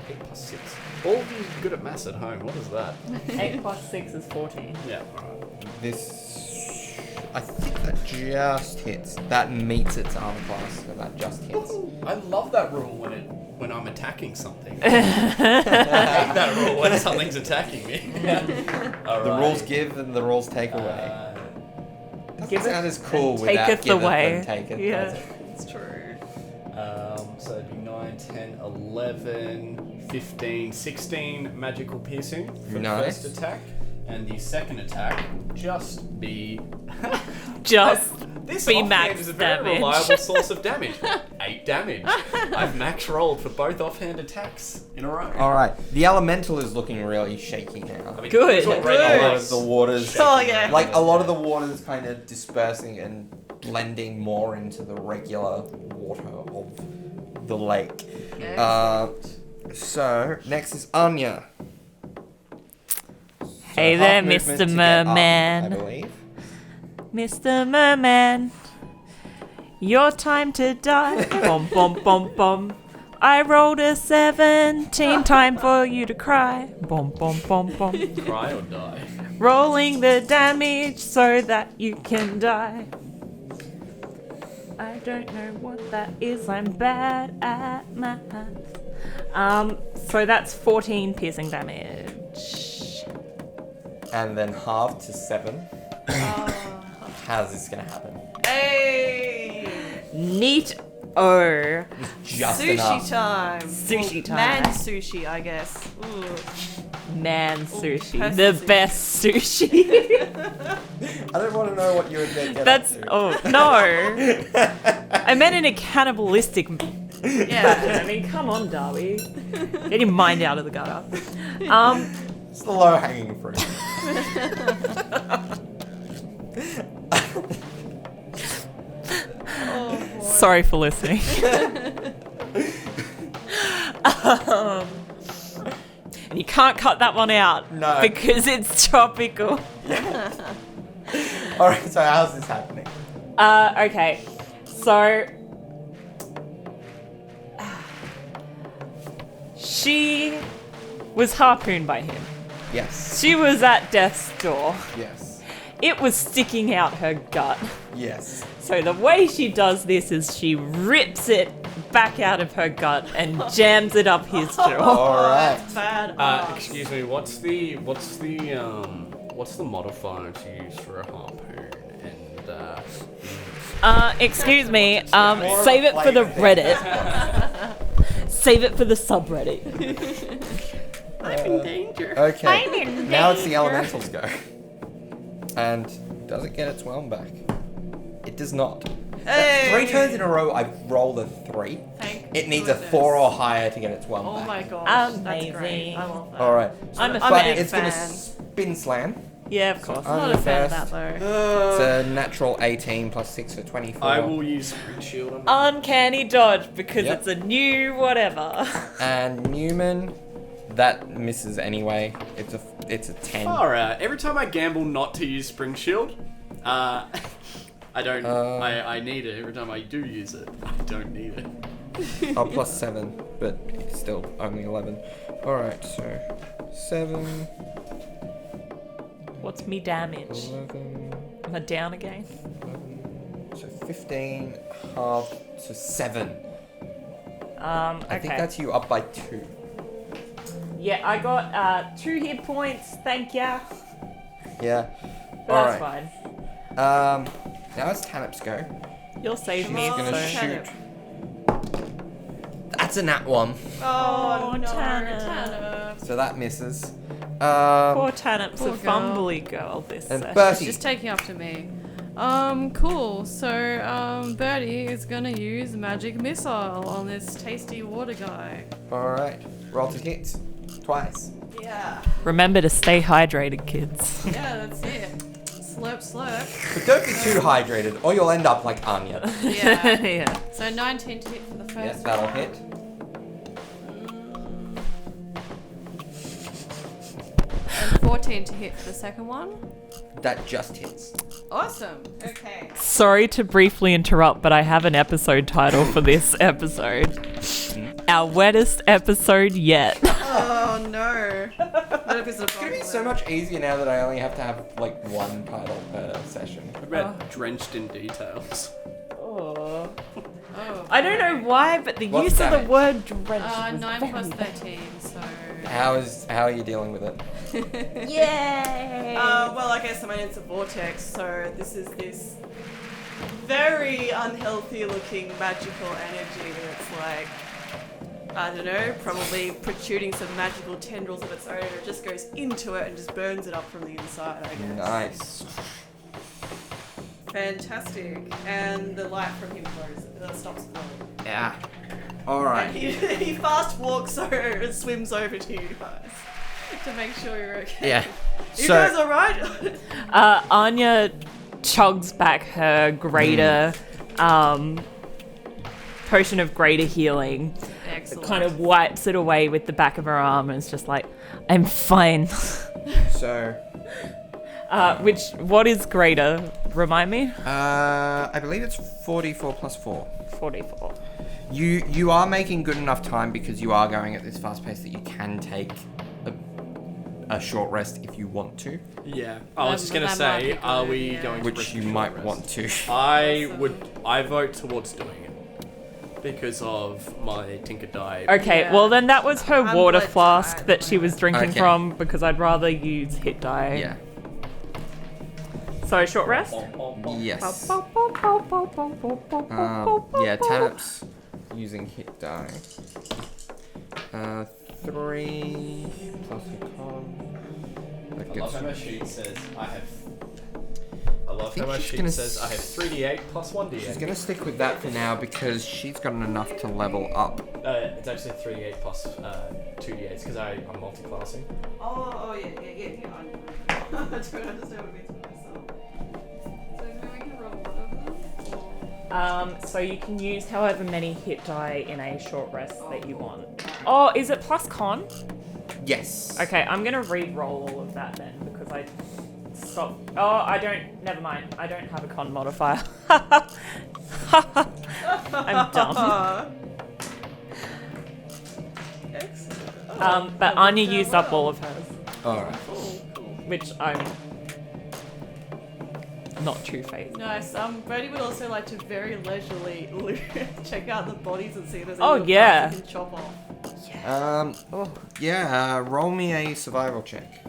8 + 6. All of you good at maths at home. What is that? 8 plus 6 is 14. Yeah. Alright. This, I think that just hits. That meets its armor class, so that just hits. I love that rule when I'm attacking something. I hate that rule when something's attacking me. Alright. The rules give and the rules take away. Doesn't Give it sound as cool and without taketh giveth away. and taketh, Yeah. does it? It's true. So it'd be 9, 10, 11, 15, 16 magical piercing for Nice. the first attack. And the second attack just be... Just This be offhand max is a very damage. reliable source of damage. 8 damage. I've max rolled for both offhand attacks in a row. Alright, the elemental is looking really shaky now. I mean, Good. it was already Good. A lot nice. of the water's Oh, yeah. like a lot of the water is kind of dispersing and blending more into the regular water of the lake. So next is Anya. So Hey half there, movement Mr. to get up, Merman. I believe. Mr. Merman, your time to die. Bum bum bum bum. I rolled a 17. Time for you to cry. Bum bum bum bum. Cry or die. Rolling the damage so that you can die. I don't know what that is. I'm bad at math. So that's 14 piercing damage. And then half to 7. Oh. How's this gonna happen? Hey! Neat. Oh. Just Sushi enough. time. Sushi Well, time. Man sushi, I guess. Ooh. Man Ooh, sushi. person The sushi. best sushi. I don't want to know what you would get That's. up to. Oh, no. I meant in a cannibalistic. Yeah. I mean, come on, Darby. Get your mind out of the gutter. It's the low hanging fruit. Oh, boy. Sorry for listening. And you can't cut that one out. No. Because it's topical. Alright, so how's this happening? Okay. So. She was harpooned by him. Yes. She was at death's door. Yes. It was sticking out her gut. Yes. So the way she does this is she rips it back out of her gut and jams it up his jaw. Alright. That's bad. Excuse me. What's the modifier to use for a harpoon? And Excuse me. Save it for the Reddit. Save it for the subreddit. I'm in danger. Okay. Now it's the elementals go. And does it get its whelm back? It does not. Hey. 3 turns in a row, I've rolled a 3. Thank It needs a goodness. 4 or higher to get its whelm Oh back. my gosh. That's Amazing. great. I love that. Alright. I'm a But fan. it's going to fan. spin slam. Yeah, of course. I'm not Only a fan of first. that though. It's a natural 18 plus 6 for 24. I will use Spring Shield on Uncanny dodge because Yep. it's a new whatever. And Neumann, that misses anyway. It's a 10. Far out. Every time I gamble not to use Spring Shield, I don't. I need it. Every time I do use it, I don't need it. Oh, plus 7, but it's still only 11. Alright, so 7, What's me damage? 11, Am I down again? 11, so 15, half to 7. I think Okay. that's you up by 2. Yeah, I got 2 hit points. Thank ya. Yeah. But that's Alright. fine. Now it's Tanip's go. You'll save She's me. gonna so. shoot. That's a nat 1, Oh, no, Tanner. Tanner. so that misses. Poor Tanip's Poor a girl. fumbly girl this And session. Bertie. Just taking after me. Cool. So, Birdie is gonna use Magic Missile on this tasty water guy. Alright. Roll to hit. Twice. Yeah. Remember to stay hydrated, kids. Yeah, that's it. Slurp, slurp. But don't be too hydrated, or you'll end up like Anya. Yeah. Yeah. So 19 to hit for the first Yes, that'll one. hit. And 14 to hit for the second one. That just hits. Awesome. Okay. Sorry to briefly interrupt, but I have an episode title for this episode. Our wettest episode yet. Oh no. What if it's a It's gonna be so much easier now that I only have to have like one title per session. What about drenched in details? Oh. Oh. I don't know why, but the What's use of the damage? word drenched was 9 very plus bad. 13, so. How are you dealing with it? Yay! Well, I guess I mean it's a vortex, so this is this very unhealthy looking magical energy that's like, I don't know, probably protruding some magical tendrils of its own, and it just goes into it and just burns it up from the inside, I guess. Nice. Fantastic. And the light from him stops glowing. Yeah. Alright. And he fast walks over and swims over to you guys to make sure you're okay. Yeah. You So guys alright? Anya chugs back her greater potion of greater healing, Excellent. kind of wipes it away with the back of her arm, and is just like, I'm fine. so What is greater? Remind me? I believe it's 44 plus 4. 44. You are making good enough time because you are going at this fast pace that you can take a short rest if you want to, Yeah. I was just gonna That might say, be are good, we yeah. going to which risk you a short might rest? want to. I vote towards doing it because of my Tinker Die. Okay, Yeah. well then that was her I'm water blood flask tired. that she was drinking Okay. from, because I'd rather use hit die. Yeah. So short rest? Yes. Yeah, Tanip's using hit die. 3 plus a con. That I gets love how my sheet says I have. I love think how my she's sheet gonna says I have 3d8 plus 1d8. She's gonna stick with that for now because she's gotten enough to level up. It's actually 3d8 plus 2d8s because I'm multi-classing. Oh, yeah. I don't understand what it means for myself. So now we can roll one of them? So you can use however many hit die in a short rest that you want. Oh, is it plus con? Yes. Okay, I'm gonna re-roll all of that then because I stopped. Oh, I don't. Never mind. I don't have a con modifier. I'm dumb. Excellent. But Anya used up all of hers, Alright. which I'm not True Fate. Nice. Brady would also like to very leisurely check out the bodies and see if there's any Oh, little yeah. parts he can chop off. Yeah, roll me a survival check.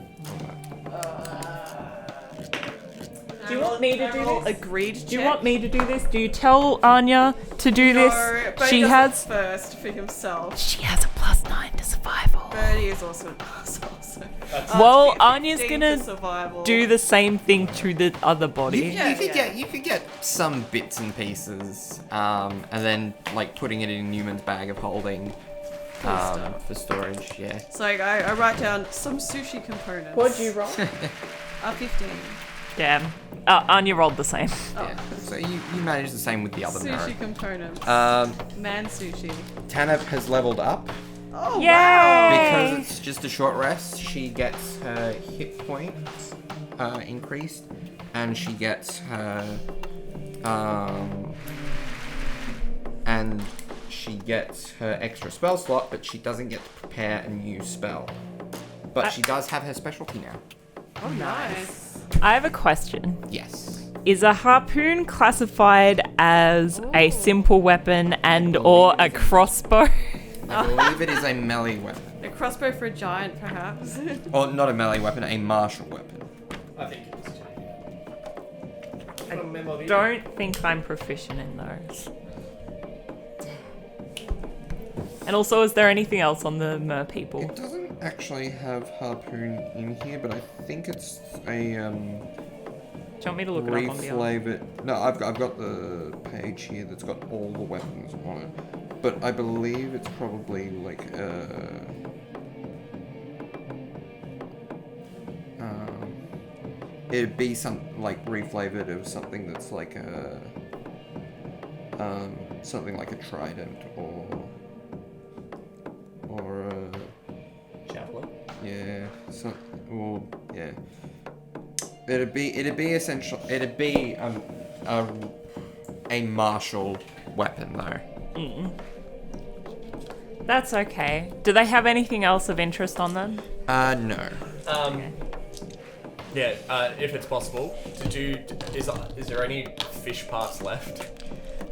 Do Do you want me to do this? Agreed. Do you want me to do this? Do you tell Anya to do this? But She he does has. it first for himself. She has a +9 to survival. Birdie is also an asshole. So. Well, Anya's 15 gonna for survival. do the same thing to the other body. You could get some bits and pieces, and then like putting it in Newman's bag of holding stuff. for storage. Yeah. So I write down some sushi components. What'd you roll? 15. Damn. Anya rolled the same. Yeah. So you manage the same with the other mirror. Sushi components. Man sushi. Tanab has leveled up. Oh Yay! wow! Because it's just a short rest, she gets her hit points increased, and she gets her extra spell slot, but she doesn't get to prepare a new spell. But she does have her specialty now. Oh nice. I have a question. Yes. Is a harpoon classified as a simple weapon and or a crossbow? I believe it is a melee weapon. A crossbow for a giant, perhaps. Or not a melee weapon, a martial weapon. I think it is too. I don't think I'm proficient in those. And also, is there anything else on the mer people? It doesn't actually have harpoon in here, but I think it's a Do you want me to look it up on the other? reflavored. No, I've got the page here that's got all the weapons on it. But I believe it's probably like it'd be some like reflavored of something that's like something like a trident or a Javelin. yeah, yeah. It'd be essential. It'd be a martial weapon though. Mm. That's okay. Do they have anything else of interest on them? No. Yeah, if it's possible, is there any fish parts left?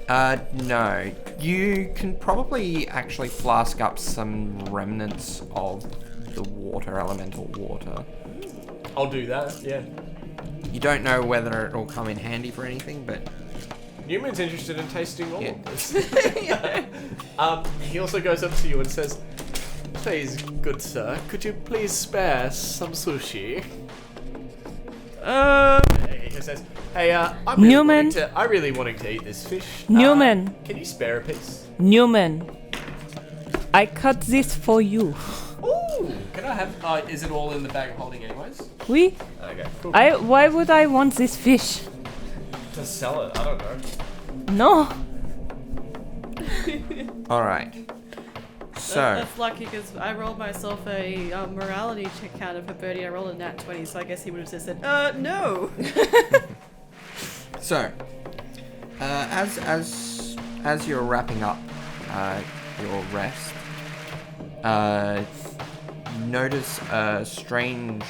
No. You can probably actually flask up some remnants of the elemental water. I'll do that, yeah. You don't know whether it'll come in handy for anything, but Newman's interested in tasting all Yeah. of this. He also goes up to you and says, "Please, good sir, could you please spare some sushi?" He says, "Hey, I'm really Newman. wanting to eat this fish. Newman. Can you spare a piece?" Newman, I cut this for you. Ooh, can I have? Is it all in the bag of holding, anyways? Oui. Okay, cool. Why would I want this fish? To sell it, I don't know. No. all right. So That's lucky because I rolled myself a morality check counter for Birdie. I rolled a nat 20, so I guess he would have just said, no. So, as you're wrapping up your rest, you notice a strange.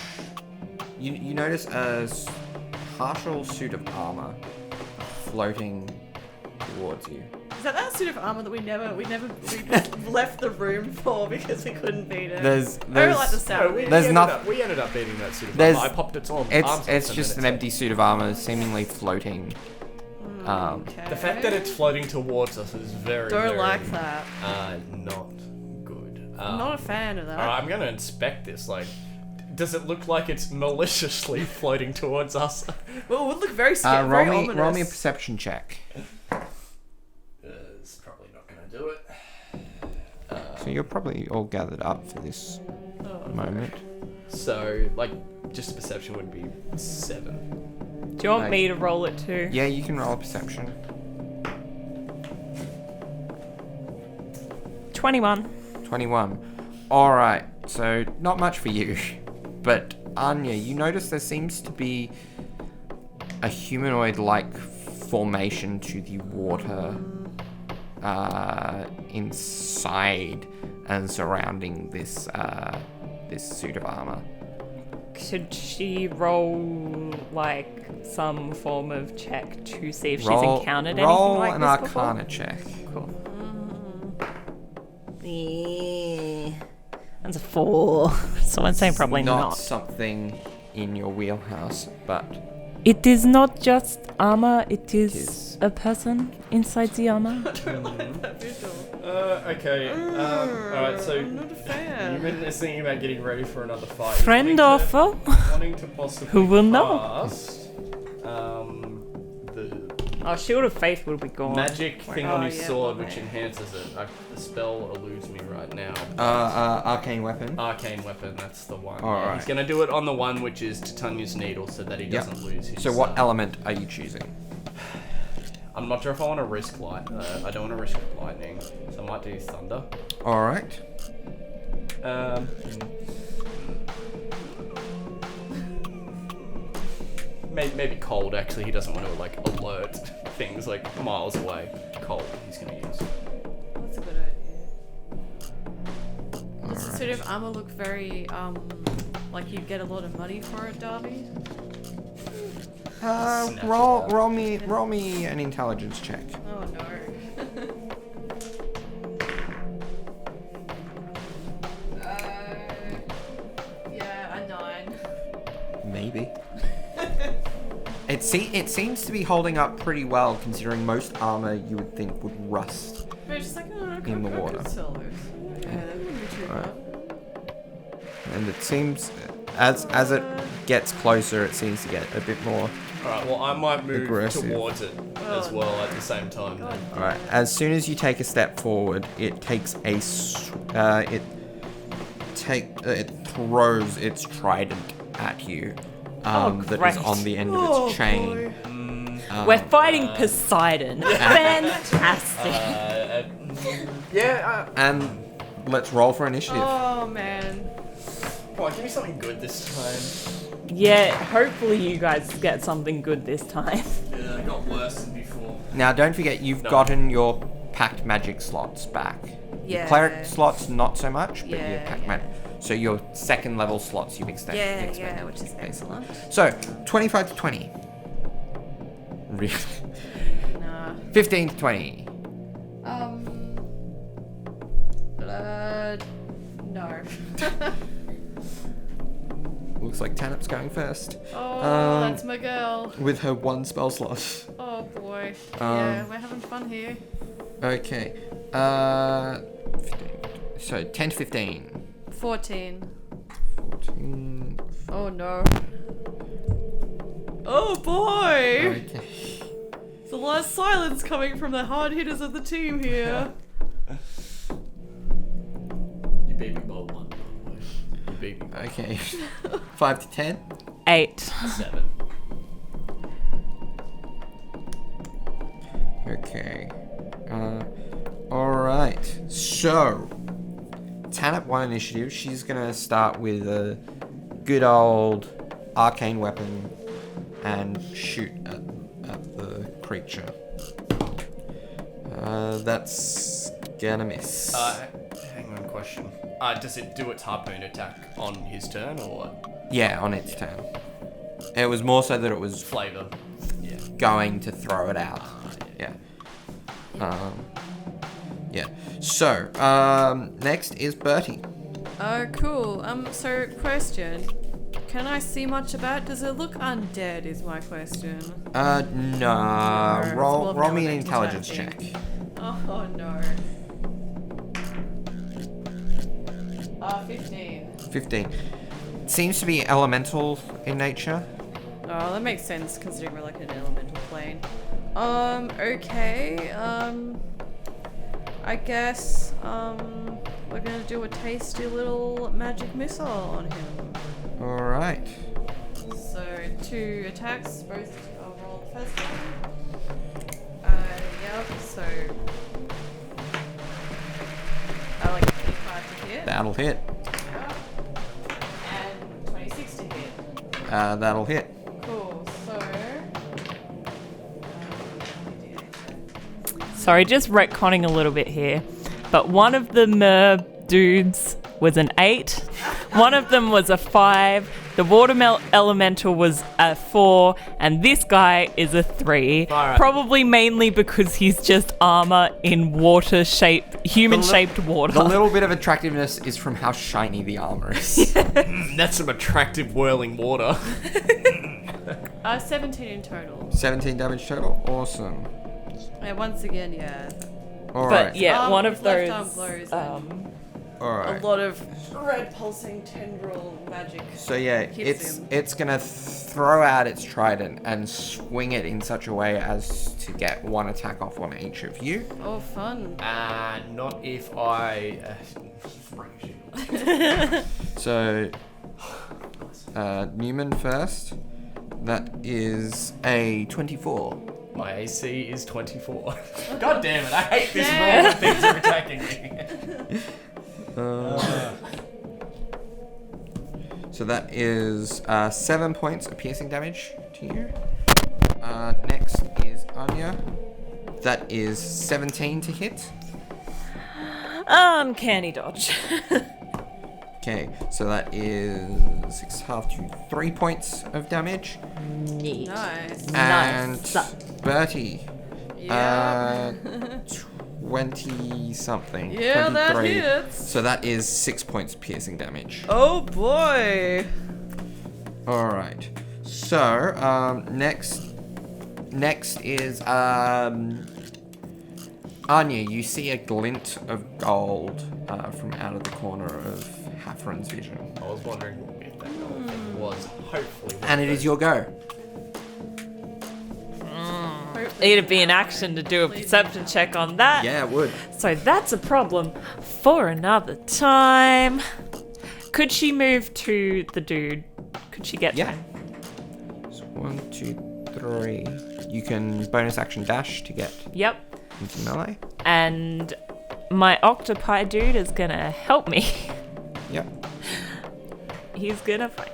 You notice a partial suit of armor floating towards you. Is that suit of armor that we left the room for because we couldn't beat it? There's I don't like the sound. of it. We ended up beating that suit of There's- armor. I popped its arms. It's off just and an then empty suit of armor, seemingly floating. Okay. The fact that it's floating towards us is very, Don't very, like that. not good. I'm not a fan of that. Alright, I'm gonna inspect this. Like, does it look like it's maliciously floating towards us? Well, it would look very scary. Very ominous. Roll me a perception check. It's probably not gonna do it. So you're probably all gathered up for this moment. So, like, just a perception would be 7. Do you want Like- me to roll it too? Yeah, you can roll a perception. 21. 21. Alright, so not much for you. But Anya, you notice there seems to be a humanoid-like formation to the water inside and surrounding this suit of armor. Should she roll like some form of check to see if she's Roll encountered anything like an this Arcana before? check. Cool. That's a 4. So I'd say probably not not. something in your wheelhouse, but It is not just armor, it is is. a person inside the armor. I don't like that visual. Okay. Alright, so I'm not a fan. Newman is thinking about getting ready for another fight. Friend or foe? Wanting to possibly Who will know? cast, the Oh, Shield of Faith will be gone. magic thing Oh, on his yeah, sword, well, which yeah. enhances it. The spell eludes me right now. Arcane weapon. Arcane weapon, that's the one. Alright. He's gonna do it on the one which is Titania's Needle, so that he Yep. doesn't lose his. So what element are you choosing? I'm not sure if I want to risk light. I don't want to risk lightning, so I might do thunder. All right. Maybe cold. Actually, he doesn't want to like alert things like miles away. Cold. He's gonna use. That's a good idea. Does the suit of armor look very like you'd get a lot of money for it, Darby? Snatch it up. Roll me an intelligence check. Oh no. Yeah, a 9. Maybe. It seems to be holding up pretty well, considering most armor you would think would rust. But it's just like, oh, In the I water. could sell those. Yeah, that wouldn't be too Alright. bad. And it seems, as it gets closer, it seems to get a bit more. Alright, well, I might move Aggressive. towards it as Oh, well at the same time. God All right. damn. As soon as you take a step forward, it takes it throws its trident at you. That is great. on the end of Oh, its chain. boy. We're fighting Poseidon. Fantastic. And let's roll for initiative. Oh man. Come on, give me something good this time. Yeah, hopefully you guys get something good this time. Yeah, I got worse than before. Now, don't forget you've No. gotten your packed magic slots back. Your Yeah. cleric slots, not so much, but your Yeah, packed yeah. magic. So your second level slots you've extended. Yeah, which is excellent. So 25 to 20. Really? Nah. 15 to 20. No. Looks like Tanip's going first Oh, that's my girl. with her one spell slot. Oh boy. Um, Yeah, we're having fun here. Okay. 15. So 10 to 15. 14. 14. Oh no. Oh boy! Okay. There's a lot of silence coming from the hard hitters of the team here. You beat me by one, by the way. You beat me by Okay. 5 to 10. 8. 7. Okay. Alright. So, Tanip won initiative. She's gonna start with a good old arcane weapon and shoot at the creature. That's gonna miss. Hang on, question. Does it do its harpoon attack on his turn or what? Yeah, on its turn. It was more so that it was Flavor. Yeah. going to throw it out. Yeah. Yeah. So, next is Bertie. Oh, cool. So question. Can I see much about it? Does it look undead is my question. No. it's more Roll of me an elemental intelligence type check. Oh no. 15. 15. Seems to be elemental in nature. Oh, that makes sense considering we're like in an elemental plane. Okay. I guess, we're gonna do a tasty little magic missile on him. Alright. So, 2 attacks, both roll the first one. Yep, so. I like 25 to hit. That'll hit. Yep. And 26 to hit. That'll hit. Cool, so. Sorry, just retconning a little bit here. But one of the mer dudes was an 8. One of them was a 5. The water elemental was a 4. And this guy is a 3. Alright. Probably mainly because he's just armor in water-shaped, human-shaped water. The little bit of attractiveness is from how shiny the armor is. That's some attractive whirling water. 17 in total. 17 damage total. Awesome. Yeah, once again, yeah. All But right. yeah, one With of left those. arm blows and All right. a lot of red pulsing tendril magic. So yeah, hits him. it's gonna throw out its trident and swing it in such a way as to get one attack off on each of you. Oh, fun. Not if I. Spring So, Neumann first. That is a 24. My AC is 24. God damn it! I hate this roll when things are attacking me. So that is 7 points of piercing damage to you. Next is Anya. That is 17 to hit. Uncanny dodge. Okay, so that is 6.5 to 3 points of damage. Neat. Nice. And Nice. Bertie, Yeah. 20 something. Yeah, that 23. hits. So that is 6 points piercing damage. Oh boy. All right. So next is Anya. You see a glint of gold from out of the corner of Haffron's vision, I was wondering if that gold thing was. Hopefully. and it is your go. It'd be an action to do a perception check on that. Yeah, it would. So that's a problem for another time. Could she move to the dude? Could she get to Yeah. him? So 1, 2, 3. You can bonus action dash to get Yep. into melee. And my octopi dude is gonna help me. Yep. He's gonna fight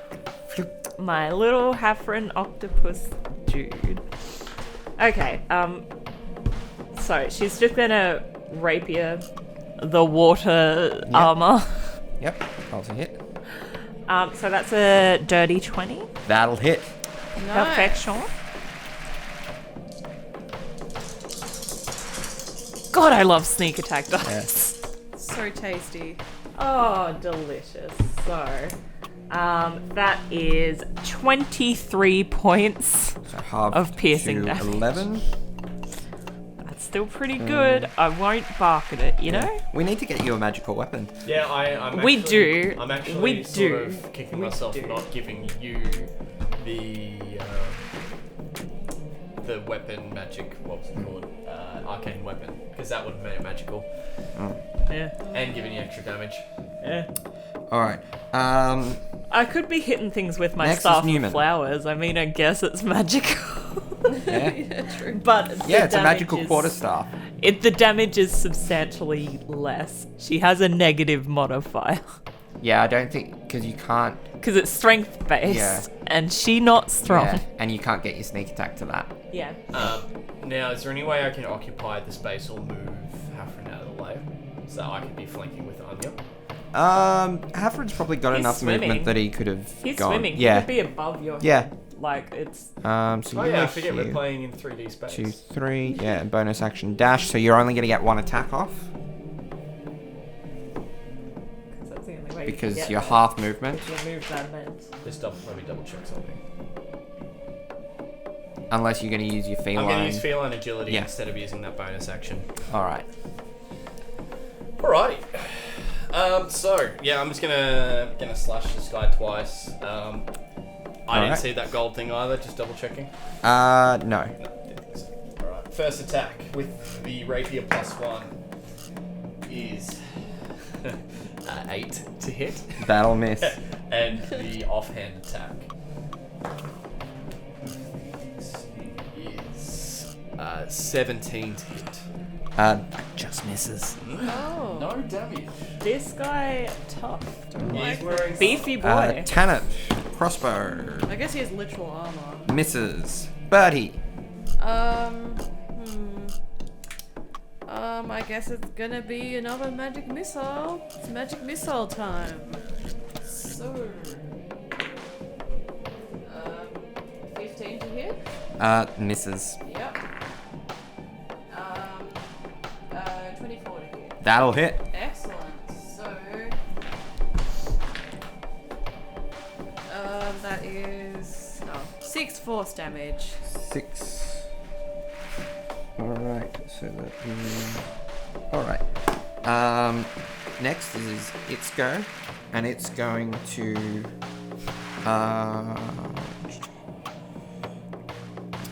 my little Haffron octopus dude. Okay, so she's just gonna rapier the water armor. Yep. That's a hit. So that's a dirty 20. That'll hit. Nice. Perfection. God, I love sneak attack dice. So tasty. Oh, delicious. So, that is 23 points. So half Of piercing to damage. 11. That's still pretty good. I won't bark at it, you know? We need to get you a magical weapon. Yeah, I'm We actually, do. I'm actually We sort do. of kicking We myself do. for not giving you the weapon magic. What was it called? Arcane weapon, because that would have made it magical Yeah. and given you extra damage. Yeah. All right. I could be hitting things with my Next is staff Neumann. of flowers. I mean, I guess it's magical. Yeah. Yeah, true. But Yeah, the it's a damage magical is- quarterstaff. The damage is substantially less. She has a negative modifier Yeah, I don't think because you can't. because it's strength based, Yeah. and she not strong. Yeah, and you can't get your sneak attack to that. Yeah. Now, is there any way I can occupy the space or move Haffron out of the way so that I can be flanking with Anya? Haffron's probably got He's enough swimming. movement that he could have He's gone. swimming. He Yeah. could be above your Yeah. head. Like it's. So Oh you yeah, I move forget we're here. playing in 3D space. 2, 3. Yeah, and bonus action dash. So you're only gonna get one attack off That's the only way because you can you're get half movement. your move that meant. Just let me double check something. Unless you're gonna use your feline. I'm going to use feline agility Yeah. instead of using that bonus action. All right. Alrighty. So yeah, I'm just gonna slash this guy twice. I didn't Alright. see that gold thing either. Just double checking. No. No, didn't think so. Alright. First attack with the rapier +1 is 8 to hit, That'll miss. and the offhand attack is 17 to hit. That just misses. Oh. No damage. This guy tough. Don't He's like wearing beefy boy. Tanit, crossbow, I guess he has literal armor. misses. Bertie. I guess it's gonna be another magic missile. It's magic missile time. So, 15 to hit. Misses. Yep. 24 to hit. That'll hit. Excellent. So, that is 6 force damage. 6. Alright, so that is... Alright. Next is its go, and it's going to...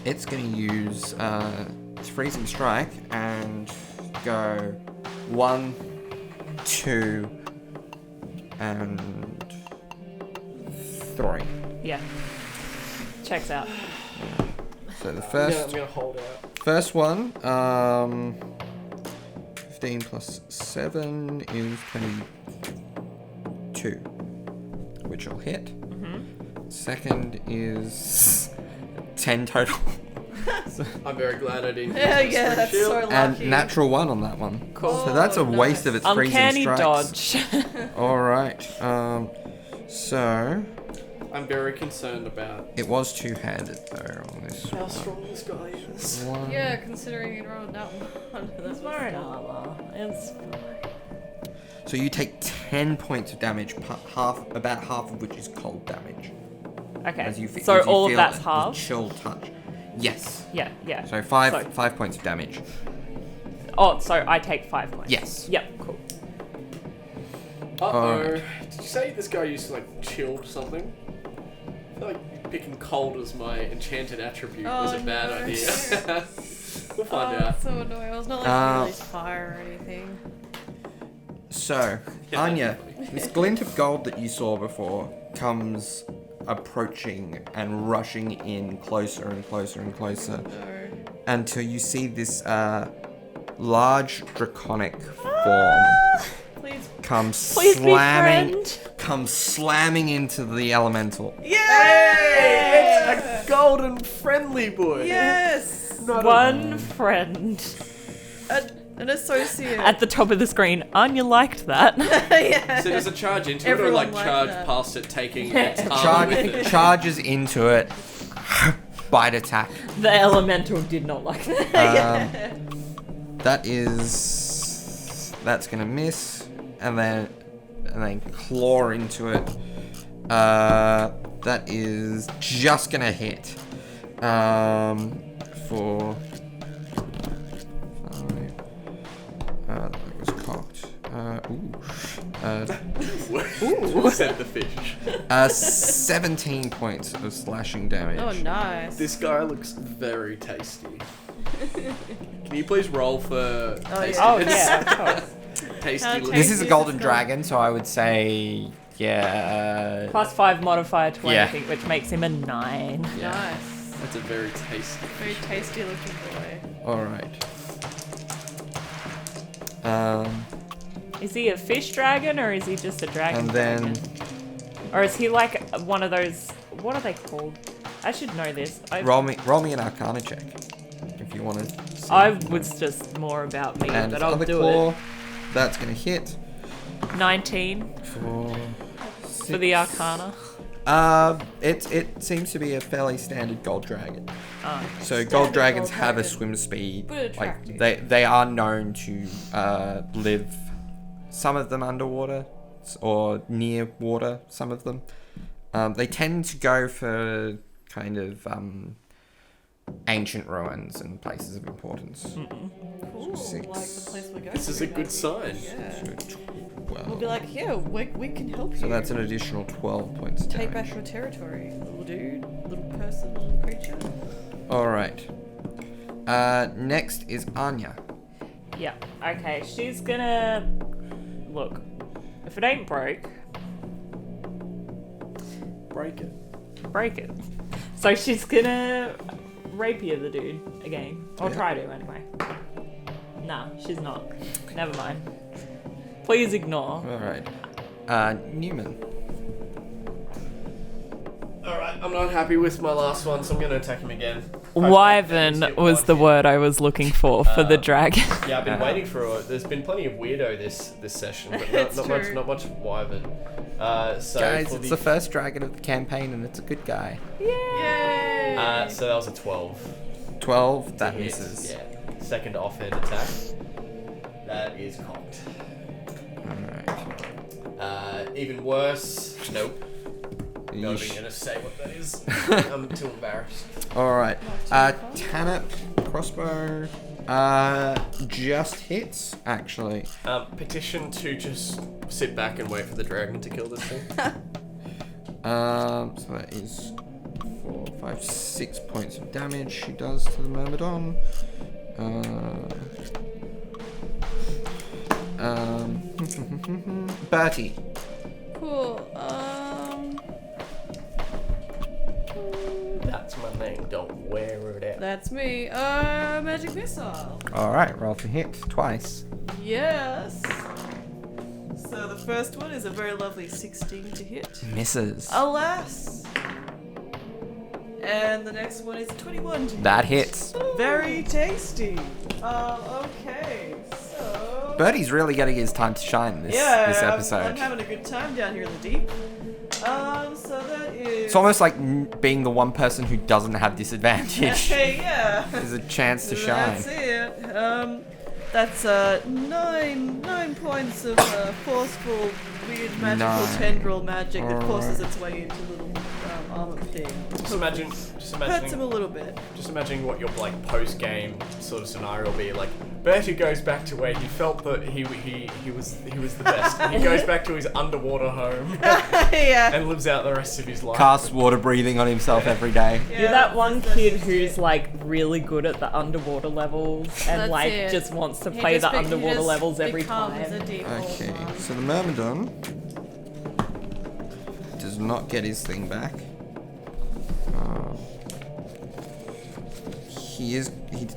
it's going to use its freezing strike and go 1, 2, and 3. Yeah. Checks out. So the Yeah, first I'm gonna hold out. first one, 15 plus 7 is 22, which will hit. Second is 10 total. I'm very glad I didn't. Yeah, use my yeah, spring that's shield. so lucky. And natural 1 on that one. Cool. So that's a Oh, waste nice. of its freezing Uncanny strikes. dodge. Alright, so I'm very concerned about it was two-handed though on this how one. strong this guy is. One. Yeah, considering you rolled that one. It's wearing armor. It's So you take 10 points of damage, about half of which is cold damage. okay. As you So as you all of feel that's the half. chill touch. Yes. Yeah, yeah. So 5 So- 5 points of damage. Oh, so I take 5 points. Yes. Yep. Cool. Uh-oh. Alright. Did you say this guy used to like chilled something? I feel like picking cold as my enchanted attribute was a Oh, bad no. idea. We'll find Oh, out. that's so annoying. It was not like you released fire or anything. So, Yeah, Anya, that'd this glint of gold that you saw before comes approaching and rushing in closer and closer and closer No. until you see this large draconic form Please. come Please be friend. slamming into the elemental. Hey, it's a golden friendly boy. Yes! Not One friend. An associate. At the top of the screen. Anya liked that. Yeah. So does it charge into it or Everyone like liked charge that. past it, taking its armor with it? Charges into it, bite attack. The elemental did not like that. That's gonna miss, and then claw into it. That is just gonna hit. For 5. That was cocked. Ooh. Said the fish. 17 points of slashing damage. Oh, nice. This guy looks very tasty. Can you please roll for tasty? Oh, yeah, of course. Tasty How looking. This is a This golden is dragon, so I would say, yeah. +5 modifier to Yeah. anything, which makes him a 9. Yeah. Nice. That's a very tasty. Very tasty looking boy. All right. Is he a fish dragon or is he just a dragon And then dragon? Or is he like one of those... What are they called? I should know this. roll me an Arcana check if you want to. I was just more about me, And but its I'll other do claw, that's gonna hit it. 19 for for the Arcana. It seems to be a fairly standard gold dragon. Oh. So Standard gold dragons gold have a dragon. swim speed. But Like attractive. they are known to live, some of them underwater or near water. Some of them. They tend to go for kind of ancient ruins and places of importance. Cool. Six. Like the place we're going This is to, a good maybe. sign. Yeah. So We'll 12. be like, yeah, we can help you. So that's an additional 12 points of Take damage. back your territory, little dude, little person, little creature. All right. Next is Anya. Yeah. Okay, she's gonna... Look, if it ain't broke, Break it. break it. So she's gonna rapier the dude again. Or Yeah. try to, anyway. Nah, she's not. Never mind. Please ignore. All right. Neumann. Alright, I'm not happy with my last one, so I'm going to attack him again. Wyvern was the word I was looking for the dragon. Yeah, I've been waiting for it. There's been plenty of weirdo this session, but It's not true. much wyvern. So Guys, for it's the first dragon of the campaign, and it's a good guy. Yay! so that was a 12. 12. That Hit, misses. Yeah. Second offhand attack. That is cocked. All right. Even worse. Nope. not even Yeesh. going to say what that is. I'm too embarrassed. Alright. Tanip crossbow. Just hits, actually. Petition to just sit back and wait for the dragon to kill this thing. So that is 4, 5, 6 points of damage she does to the Myrmidon. Bertie. Cool. That's my name. Don't wear it out. That's me. Magic missile. Alright, roll to hit twice. Yes. So the first one is a very lovely 16 to hit. Misses. Alas. And the next one is 21 to hit. That hits. Very tasty. Okay, so... Bertie's really getting his time to shine this episode. I'm having a good time down here in the deep. So that is... It's almost like being the one person who doesn't have disadvantage. yeah. There's a chance to shine. That's it. That's 9 points of forceful, weird magical 9. tendril magic that Alright. forces its way into little armor thing. Just Hurts him a imagining, little bit. just imagining what your like post game sort of scenario will be. Like Bertie goes back to where he felt that he was the best. He goes back to his underwater home Yeah. and lives out the rest of his life. Casts water breathing on himself every day. You're that one kid who's like really good at the underwater levels and That's like it. just wants to He play just the be- he underwater just levels every becomes time. a default Okay, one. so the Myrmidon does not get his thing back. He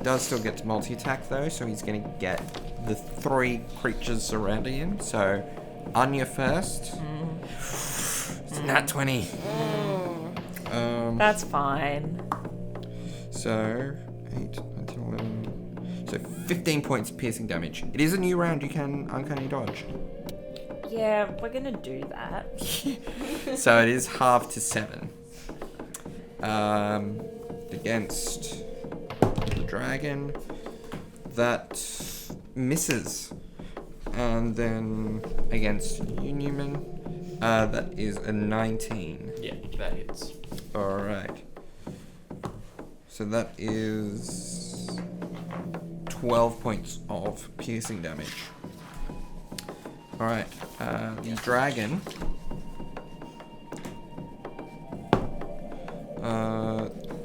does still get to multi-attack though, so he's gonna get the 3 creatures surrounding him. So Anya first. It's nat 20. That's fine. So 8, 19, 11. So 15 points of piercing damage. It is a new round. You can uncanny dodge. Yeah, we're gonna do that. So it is half to 7. Against the dragon. That misses. And then against you, Neumann, that is a 19. Yeah, that hits. Alright. So that is 12 points of piercing damage. Alright, the dragon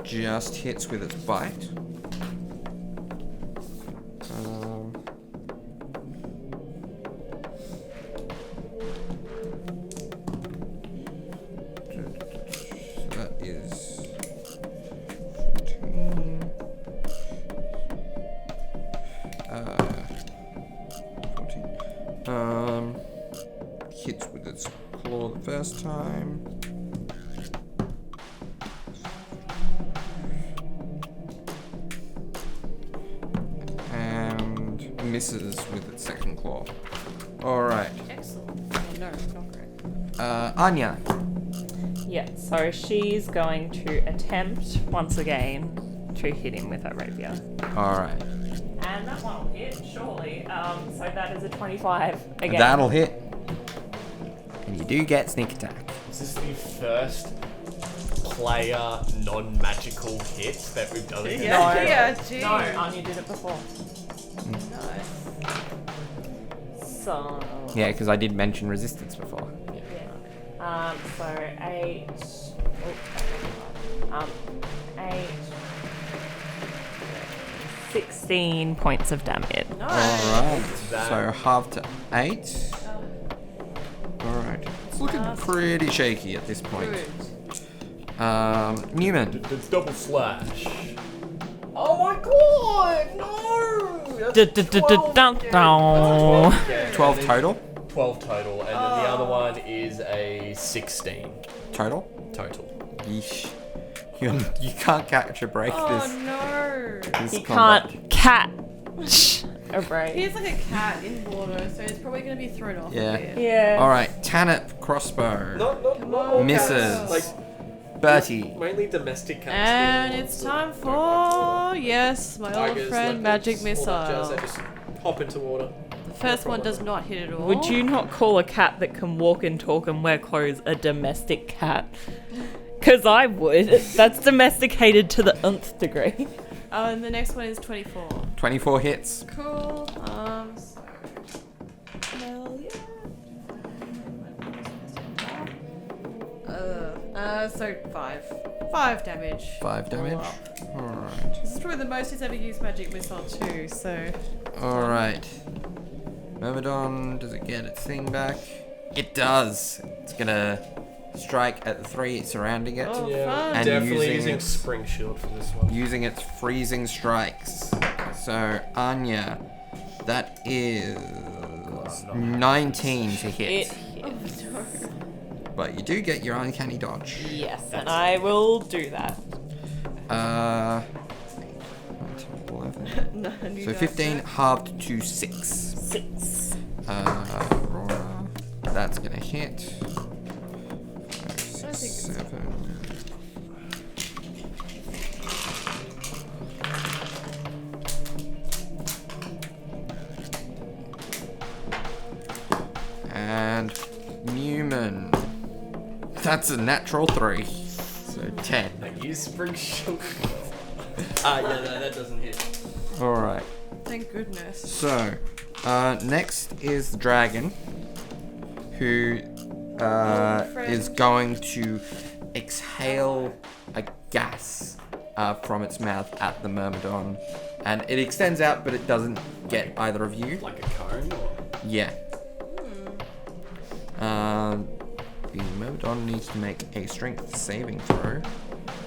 just hits with its bite. That is 14. 14. Hits with its claw the first time. And misses with its second claw. Alright. Excellent. Oh, no, not great. Anya. Yeah, so she's going to attempt once again to hit him with her rapier. Alright. And that one will hit, surely. So that is a 25 again. That'll hit. And you do get sneak attack. Is this the first player non-magical hit that we've done? in Yeah, No. yeah, gee. No, Anya did it before. Nice. So... Yeah, because I did mention resistance before. So 8... Oh, 8... 16 points of damage. Nice. Alright. That- So half to 8. Alright. It's looking pretty shaky at this point. Good. Neumann. It's double slash. Oh my god! No! That's 12 total. 12 total, and then the other one is a 16 Total. total. Yeesh. You can't catch a break Oh this no. He combat. can't catch a break. He's like a cat in water, so he's probably going to be thrown off Yeah. a bit. Yeah. Alright, Tanip crossbow. Not Come all on, Misses. cats. Like Bertie. mainly domestic cats. And do it's all time sorts of for, yes, my old tigers, friend leopards, Magic all that jazz. Missile. They just hop into water. The First one does not hit at all. Would you not call a cat that can walk and talk and wear clothes a domestic cat? Because I would. That's domesticated to the nth degree. Oh, and the next one is 24. 24 hits. Cool. Hell yeah. So 5. 5 damage. 5 damage. Wow. Alright. This is probably the most he's ever used magic missile too, so... Alright. Myrmidon, does it get its thing back? It does. It's gonna strike at the 3 surrounding it. Oh, Yeah, fun. And definitely using using its- spring shield for this one. Using its freezing strikes. So, Anya, that is 19 to hit. It Oh, hits. no. But you do get your uncanny dodge. Yes, and I will do that. 11. No, you So guys 15 don't. halved to 6. 6. Aurora, that's gonna hit. I think it's 7. And Neumann. That's a natural 3. So 10. I use spring shield. Yeah, no, that doesn't hit. Alright. Thank goodness. So, next is the dragon, who friend. is going to exhale a gas from its mouth at the Myrmidon. And it extends out, but it doesn't get either of you. Like a cone or? Yeah. The Myrmidon needs to make a strength saving throw,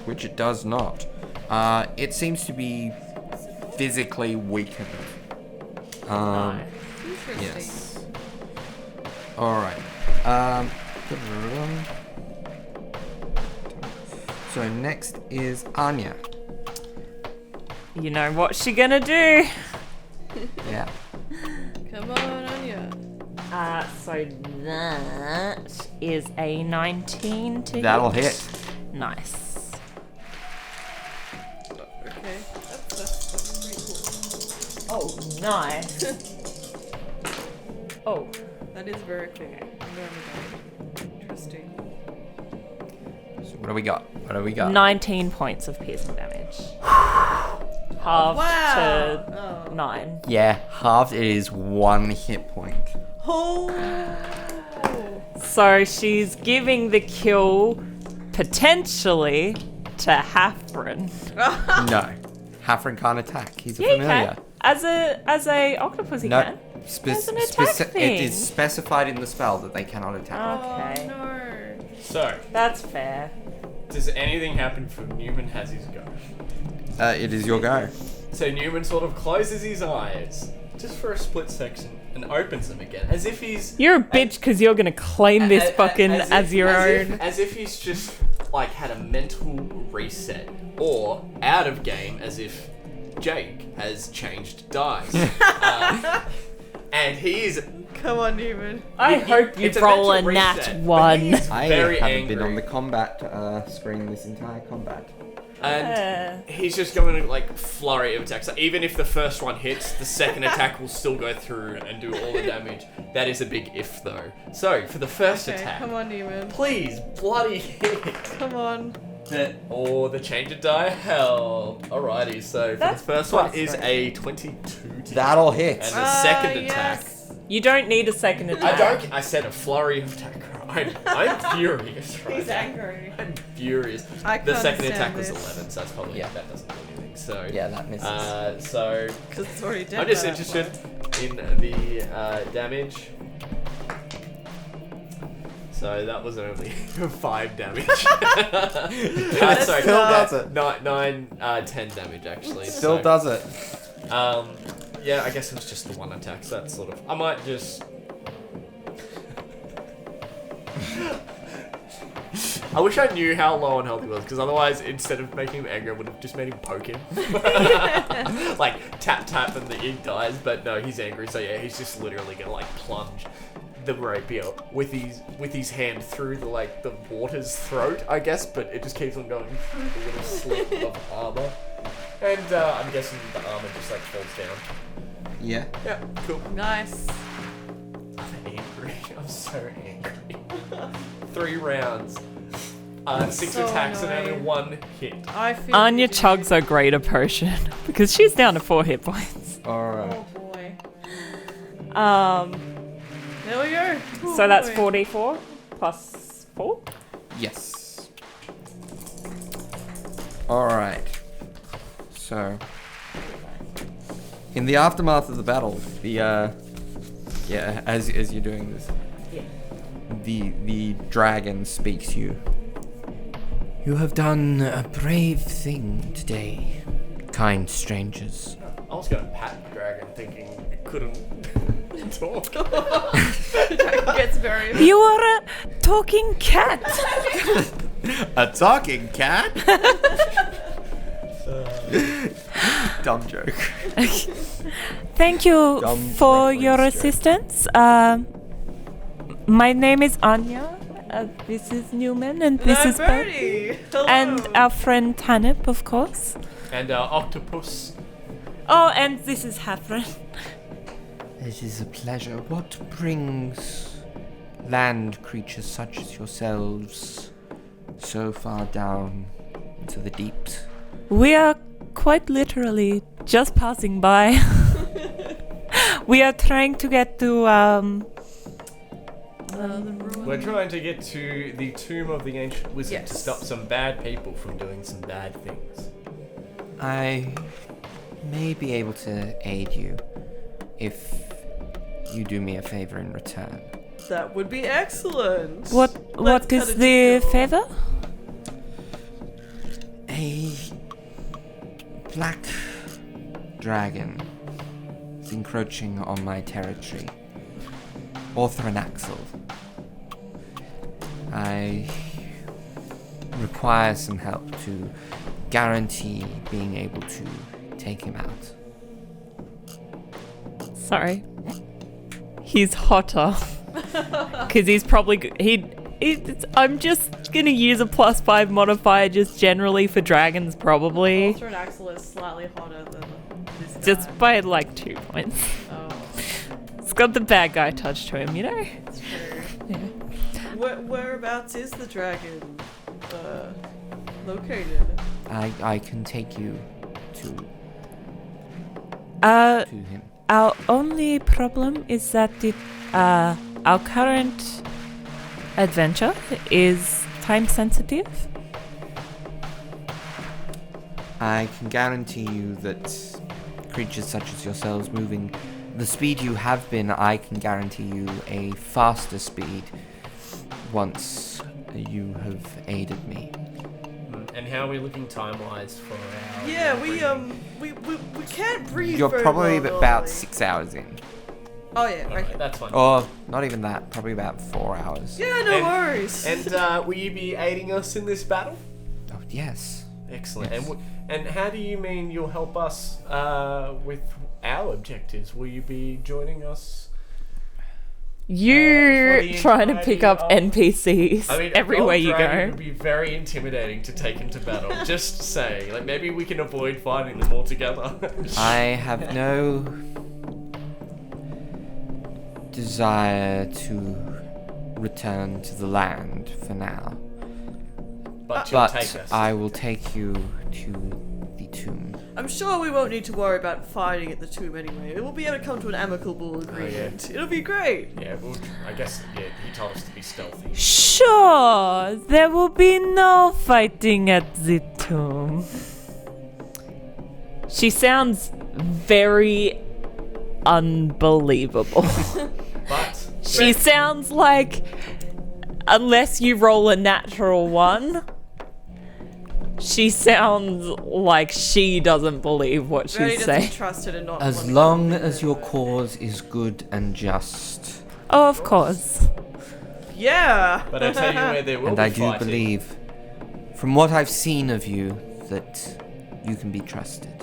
which it does not. It seems to be physically weakened. Interesting. Yes. Alright. So next is Anya. You know what she gonna do? Yeah. Come on, Anya. So that is a 19 to That'll hit. hit. Nice. Okay. That's pretty cool. Oh, nice. Oh, That is very cool. Interesting. So what do we got? What do we got? 19 points of piercing damage. Halved Wow. to Oh. 9. Yeah, halved. It is 1 hit point. Oh. So she's giving the kill potentially to Hafren. No. Hafren can't attack. He's a Yeah, he familiar. can. As a octopus, he No. can. Spec- an attack it thing. is specified in the spell that they cannot attack. Okay. Oh, no. So, That's fair. does anything happen for Neumann has his go? It is your go. So Neumann sort of closes his eyes just for a split second and opens them again, as if he's You're a bitch because you're gonna claim this fucking as your own. As if he's just like had a mental reset, or out of game, as if Jake has changed dice, and he is. Come on, Neumann. I It- hope you it's a roll a mental nat reset, but 1. he is I very haven't angry. been on the combat screen this entire combat. And he's just going to like flurry of attacks. So even if the first one hits, the second attack will still go through and do all the damage. That is a big if though. So for the first Okay, attack, come on, Neumann. please bloody hit. Come on. Or the change of die hell. Alrighty, so for That's the first one plus is three. a 22 to That'll hit. And the second yes. attack. You don't need a second I attack. don't. I said a flurry of attack. I'm furious right He's now. angry. I'm furious. I The can't second stand attack was this. 11, so that's probably Yeah. that doesn't do anything. So Yeah, that misses. so Because it's already dead. I'm just by that interested point. in the damage. So that was only 5 damage. Sorry, Still does it. 10 damage actually. Still so, does it. Yeah, I guess it was just the one attack. So that's sort of. I might just. I wish I knew how low on health he was, because otherwise, instead of making him angry, I would have just made him poke him. Like, tap, tap, and he dies, but no, he's angry, so yeah, he's just literally gonna, like, plunge the rapier with his hand through the, like, the water's throat, I guess, but it just keeps on going through the little slit of armor. And, I'm guessing the armor just, like, falls down. Yeah. Yeah, cool. Nice. I'm angry. I'm so angry. 3 rounds. 6 so attacks and only annoying. 1 hit. I feel Anya you do. chugs her greater potion because she's down to 4 hit points. Alright. Oh boy. There we go. Oh, So that's boy. 4d4 plus 4. Yes. Alright. So, in the aftermath of the battle, as you're doing this, the dragon speaks to you. You have done a brave thing today, kind strangers. I was going to pat the dragon thinking it couldn't talk. The dragon gets very. You are a talking cat. A talking cat? Dumb joke. Thank you Dumb for reference your joke. assistance. My name is Anya. This is Neumann, and this is Birdie. Hello. and our friend Tanip, of course. And Octopus. Oh, and this is Hafren. It is a pleasure. What brings land creatures such as yourselves so far down into the deeps? We are quite literally just passing by. We are trying to get to The ruin. We're trying to get to the tomb of the ancient wizard to Yes. stop some bad people from doing some bad things. I may be able to aid you if you do me a favor in return. That would be excellent. what Let's is cut a the deal. favor? A black dragon is encroaching on my territory. Orthronaxle. I require some help to guarantee being able to take him out. Sorry. He's hotter. Because he's probably... I'm just going to use a +5 modifier just generally for dragons, probably. Ultra and Axel is slightly hotter than this guy. Just by like 2 points. Oh, It's got the bad guy touch to him, you know? that's true. Yeah. Whereabouts is the dragon located? I can take you to him. Our only problem is that our current adventure is time sensitive. I can guarantee you that creatures such as yourselves moving the speed you have been, I can guarantee you a faster speed once you have aided me. And how are we looking time-wise for our... Yeah, breathing? we can't breathe. You're very probably well, about normally. 6 hours in. Oh yeah, Alright, okay. that's fine. Or not even that, probably about 4 hours. Yeah, no And- worries. And will you be aiding us in this battle? Oh, yes. Excellent. Yes. And how do you mean you'll help us with our objectives? Will you be joining us? You're for the trying to pick up entirety NPCs I mean, everywhere a you dragon go. would be very intimidating to take into battle. Just say, like maybe we can avoid fighting them altogether. I have no desire to return to the land for now. But you'll But take us. I will take you to the tomb. I'm sure we won't need to worry about fighting at the tomb anyway. We'll be able to come to an amicable agreement. It'll be great. Yeah, well, I guess he told us to be stealthy. Sure, there will be no fighting at the tomb. She sounds very unbelievable. But She sounds like, unless you roll a natural 1, she sounds like she doesn't believe what Very she's doesn't saying. trust it and not. As wanting long to- as your cause is good and just. Oh, of course. Yeah. but I tell you where there will And be I do fighting. believe, from what I've seen of you, that you can be trusted.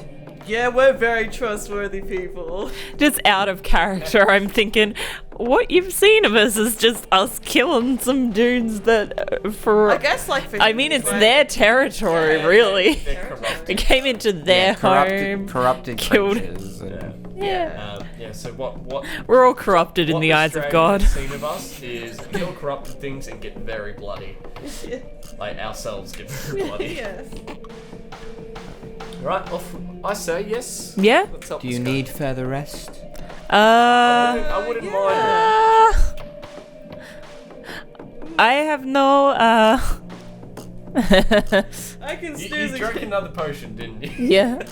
Yeah, we're very trustworthy people. Just out of character, I'm thinking, what you've seen of us is just us killing some dudes that, I guess like. I mean, it's right? their territory, Yeah, really. They're corrupt. We came into their home. corrupted killed- creatures. And Yeah. So what We're all corrupted in what the eyes of Australia God. has seen of us is kill corrupted things and get very bloody. Like ourselves get very bloody. Yes. Right, off. I say yes. Yeah. Let's help Do you this guy. need further rest? I wouldn't mind. I have no. I can You snooze drank again. another potion, didn't you? Yeah.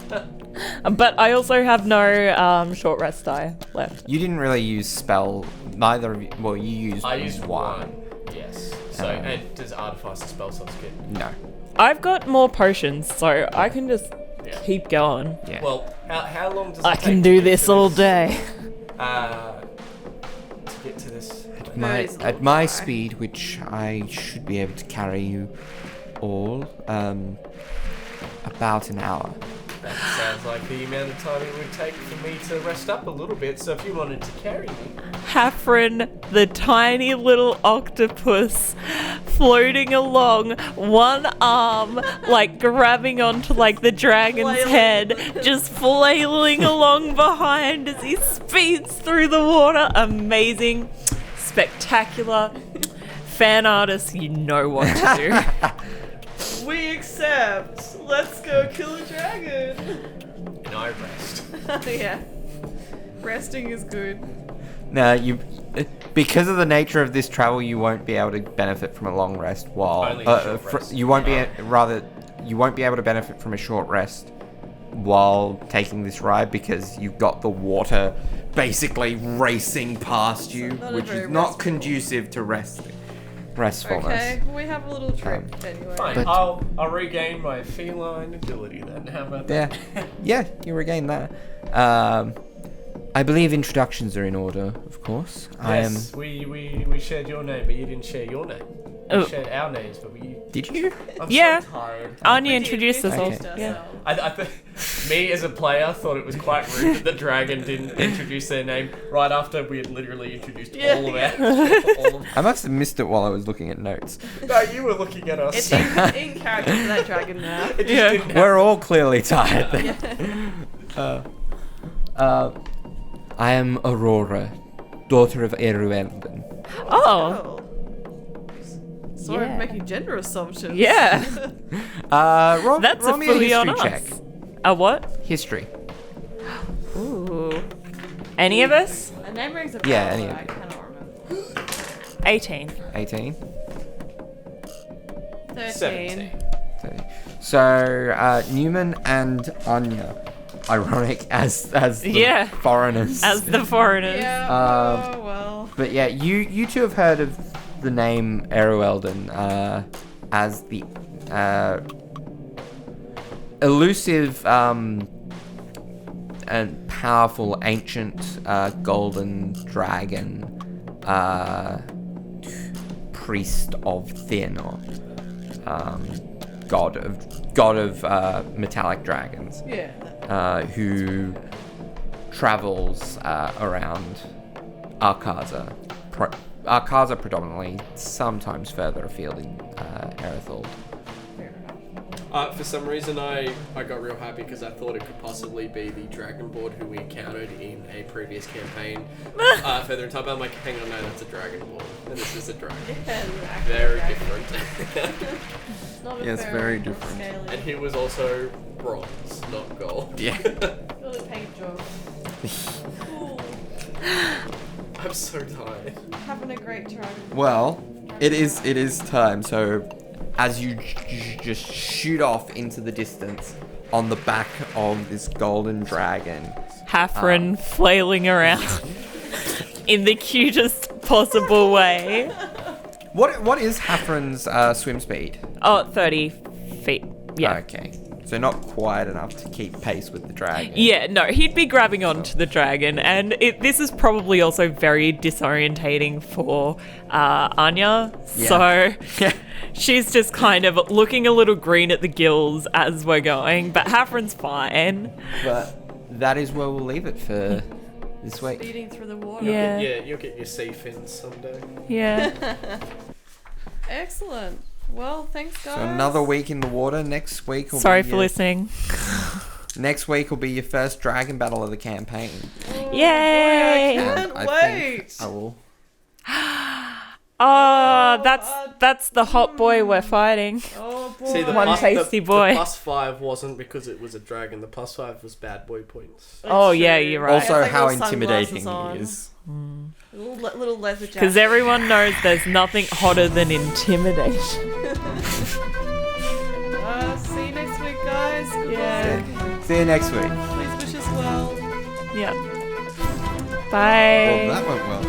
But I also have no short rest die left. You didn't really use spell. Neither of you. Well, you used. I used one. one. Yes. So and does Artificer spell slots get? No. I've got more potions, so I can just Yeah. keep going. Yeah. Well, how long does it I take can to do get this to all this, day. To get to this. Birdie's a At little my dry. speed, which I should be able to carry you all, about an hour. That sounds like the amount of time it would take for me to rest up a little bit. So if you wanted to carry me, Hafren, the tiny little octopus, floating along, one arm, like grabbing onto like the dragon's Flailing. head, just flailing along behind as he speeds through the water. Amazing, spectacular. Fan artists, you know what to do. We accept. Let's go kill a dragon. and I rest. Yeah. Resting is good. No, you. Because of the nature of this travel, you won't be able to benefit from a long rest. While Only a short rest. you won't be you won't be able to benefit from a short rest while taking this ride because you've got the water basically racing past you, Not a which very is not restful. conducive to restfulness. Okay, we have a little trip anyway. Fine, But- I'll regain my feline agility then. How about Yeah, that? yeah, you regain that. I believe introductions are in order, of course. Yes, we shared your name, but you didn't share your name. We Oh. shared our names, but we. Did you? I'm Yeah. so tired. Anya We introduced us all. Okay. Yeah. Me as a player thought it was quite rude that the dragon didn't introduce their name right after we had literally introduced Yeah, all of yeah. our. all of, I must have missed it while I was looking at notes. no, you were looking at us. It's in character for that dragon now. It just Yeah. didn't happen. We're all clearly tired. I am Aurora, daughter of Eruelden. Oh, Sorry Yeah. for making gender assumptions. yeah. Roll, That's roll a me fully history on check. us. A what? History. Ooh. Any of us? A name rings a bell, Yeah, any but of I you. cannot remember. 18. 18. 13. 17. So, Neumann and Anya. Ironic as the Yeah. foreigners. As the foreigners. Yeah, Um, oh well. But yeah, you two have heard of the name Eruelden as the elusive and powerful ancient golden dragon priest of Fierlor, god of metallic dragons. Yeah. Who travels around Arkaza. Arkaza predominantly, sometimes further afield in Erethold. Fair enough. For some reason, I got real happy because I thought it could possibly be the Dragonborn who we encountered in a previous campaign further in time. I'm like, hang on, no, that's a Dragonborn, and this is a dragon. Yeah, actually Very dragon. different. Not a Yes, feral, very not different. scaly. And he was also bronze, not gold. Yeah. Got a paint job. Cool. I'm so tired. Having a great time. Well, it is time. So, as you just shoot off into the distance on the back of this golden dragon, Hafren flailing around in the cutest possible way. what is Hafren's swim speed? Oh, 30 feet. Yeah. Okay, so not quite enough to keep pace with the dragon. Yeah, no, he'd be grabbing onto the dragon, and this is probably also very disorientating for Anya. Yeah. So she's just kind of looking a little green at the gills as we're going, but Hafren's fine. But that is where we'll leave it for this week. Speeding through the water. Yeah. Yeah, you'll get your sea fins someday. Yeah. Excellent. Well, thanks, guys. So another week in the water. Next week. Will Sorry be for listening. Next week will be your first dragon battle of the campaign. Yay! Boy, I And can't I wait. think I will. Oh, that's the hot boy we're fighting. Oh boy. See, One tasty boy. The +5 wasn't because it was a dragon. The +5 was bad boy points. Oh, That's yeah, true. you're right. Also, It's like how little intimidating sunglasses he on. is. Little leather jacket. Because everyone knows there's nothing hotter than intimidation. See you next week, guys. Good Yeah. luck. See you next week. Please wish us well. Yeah. Well, Bye. that went well.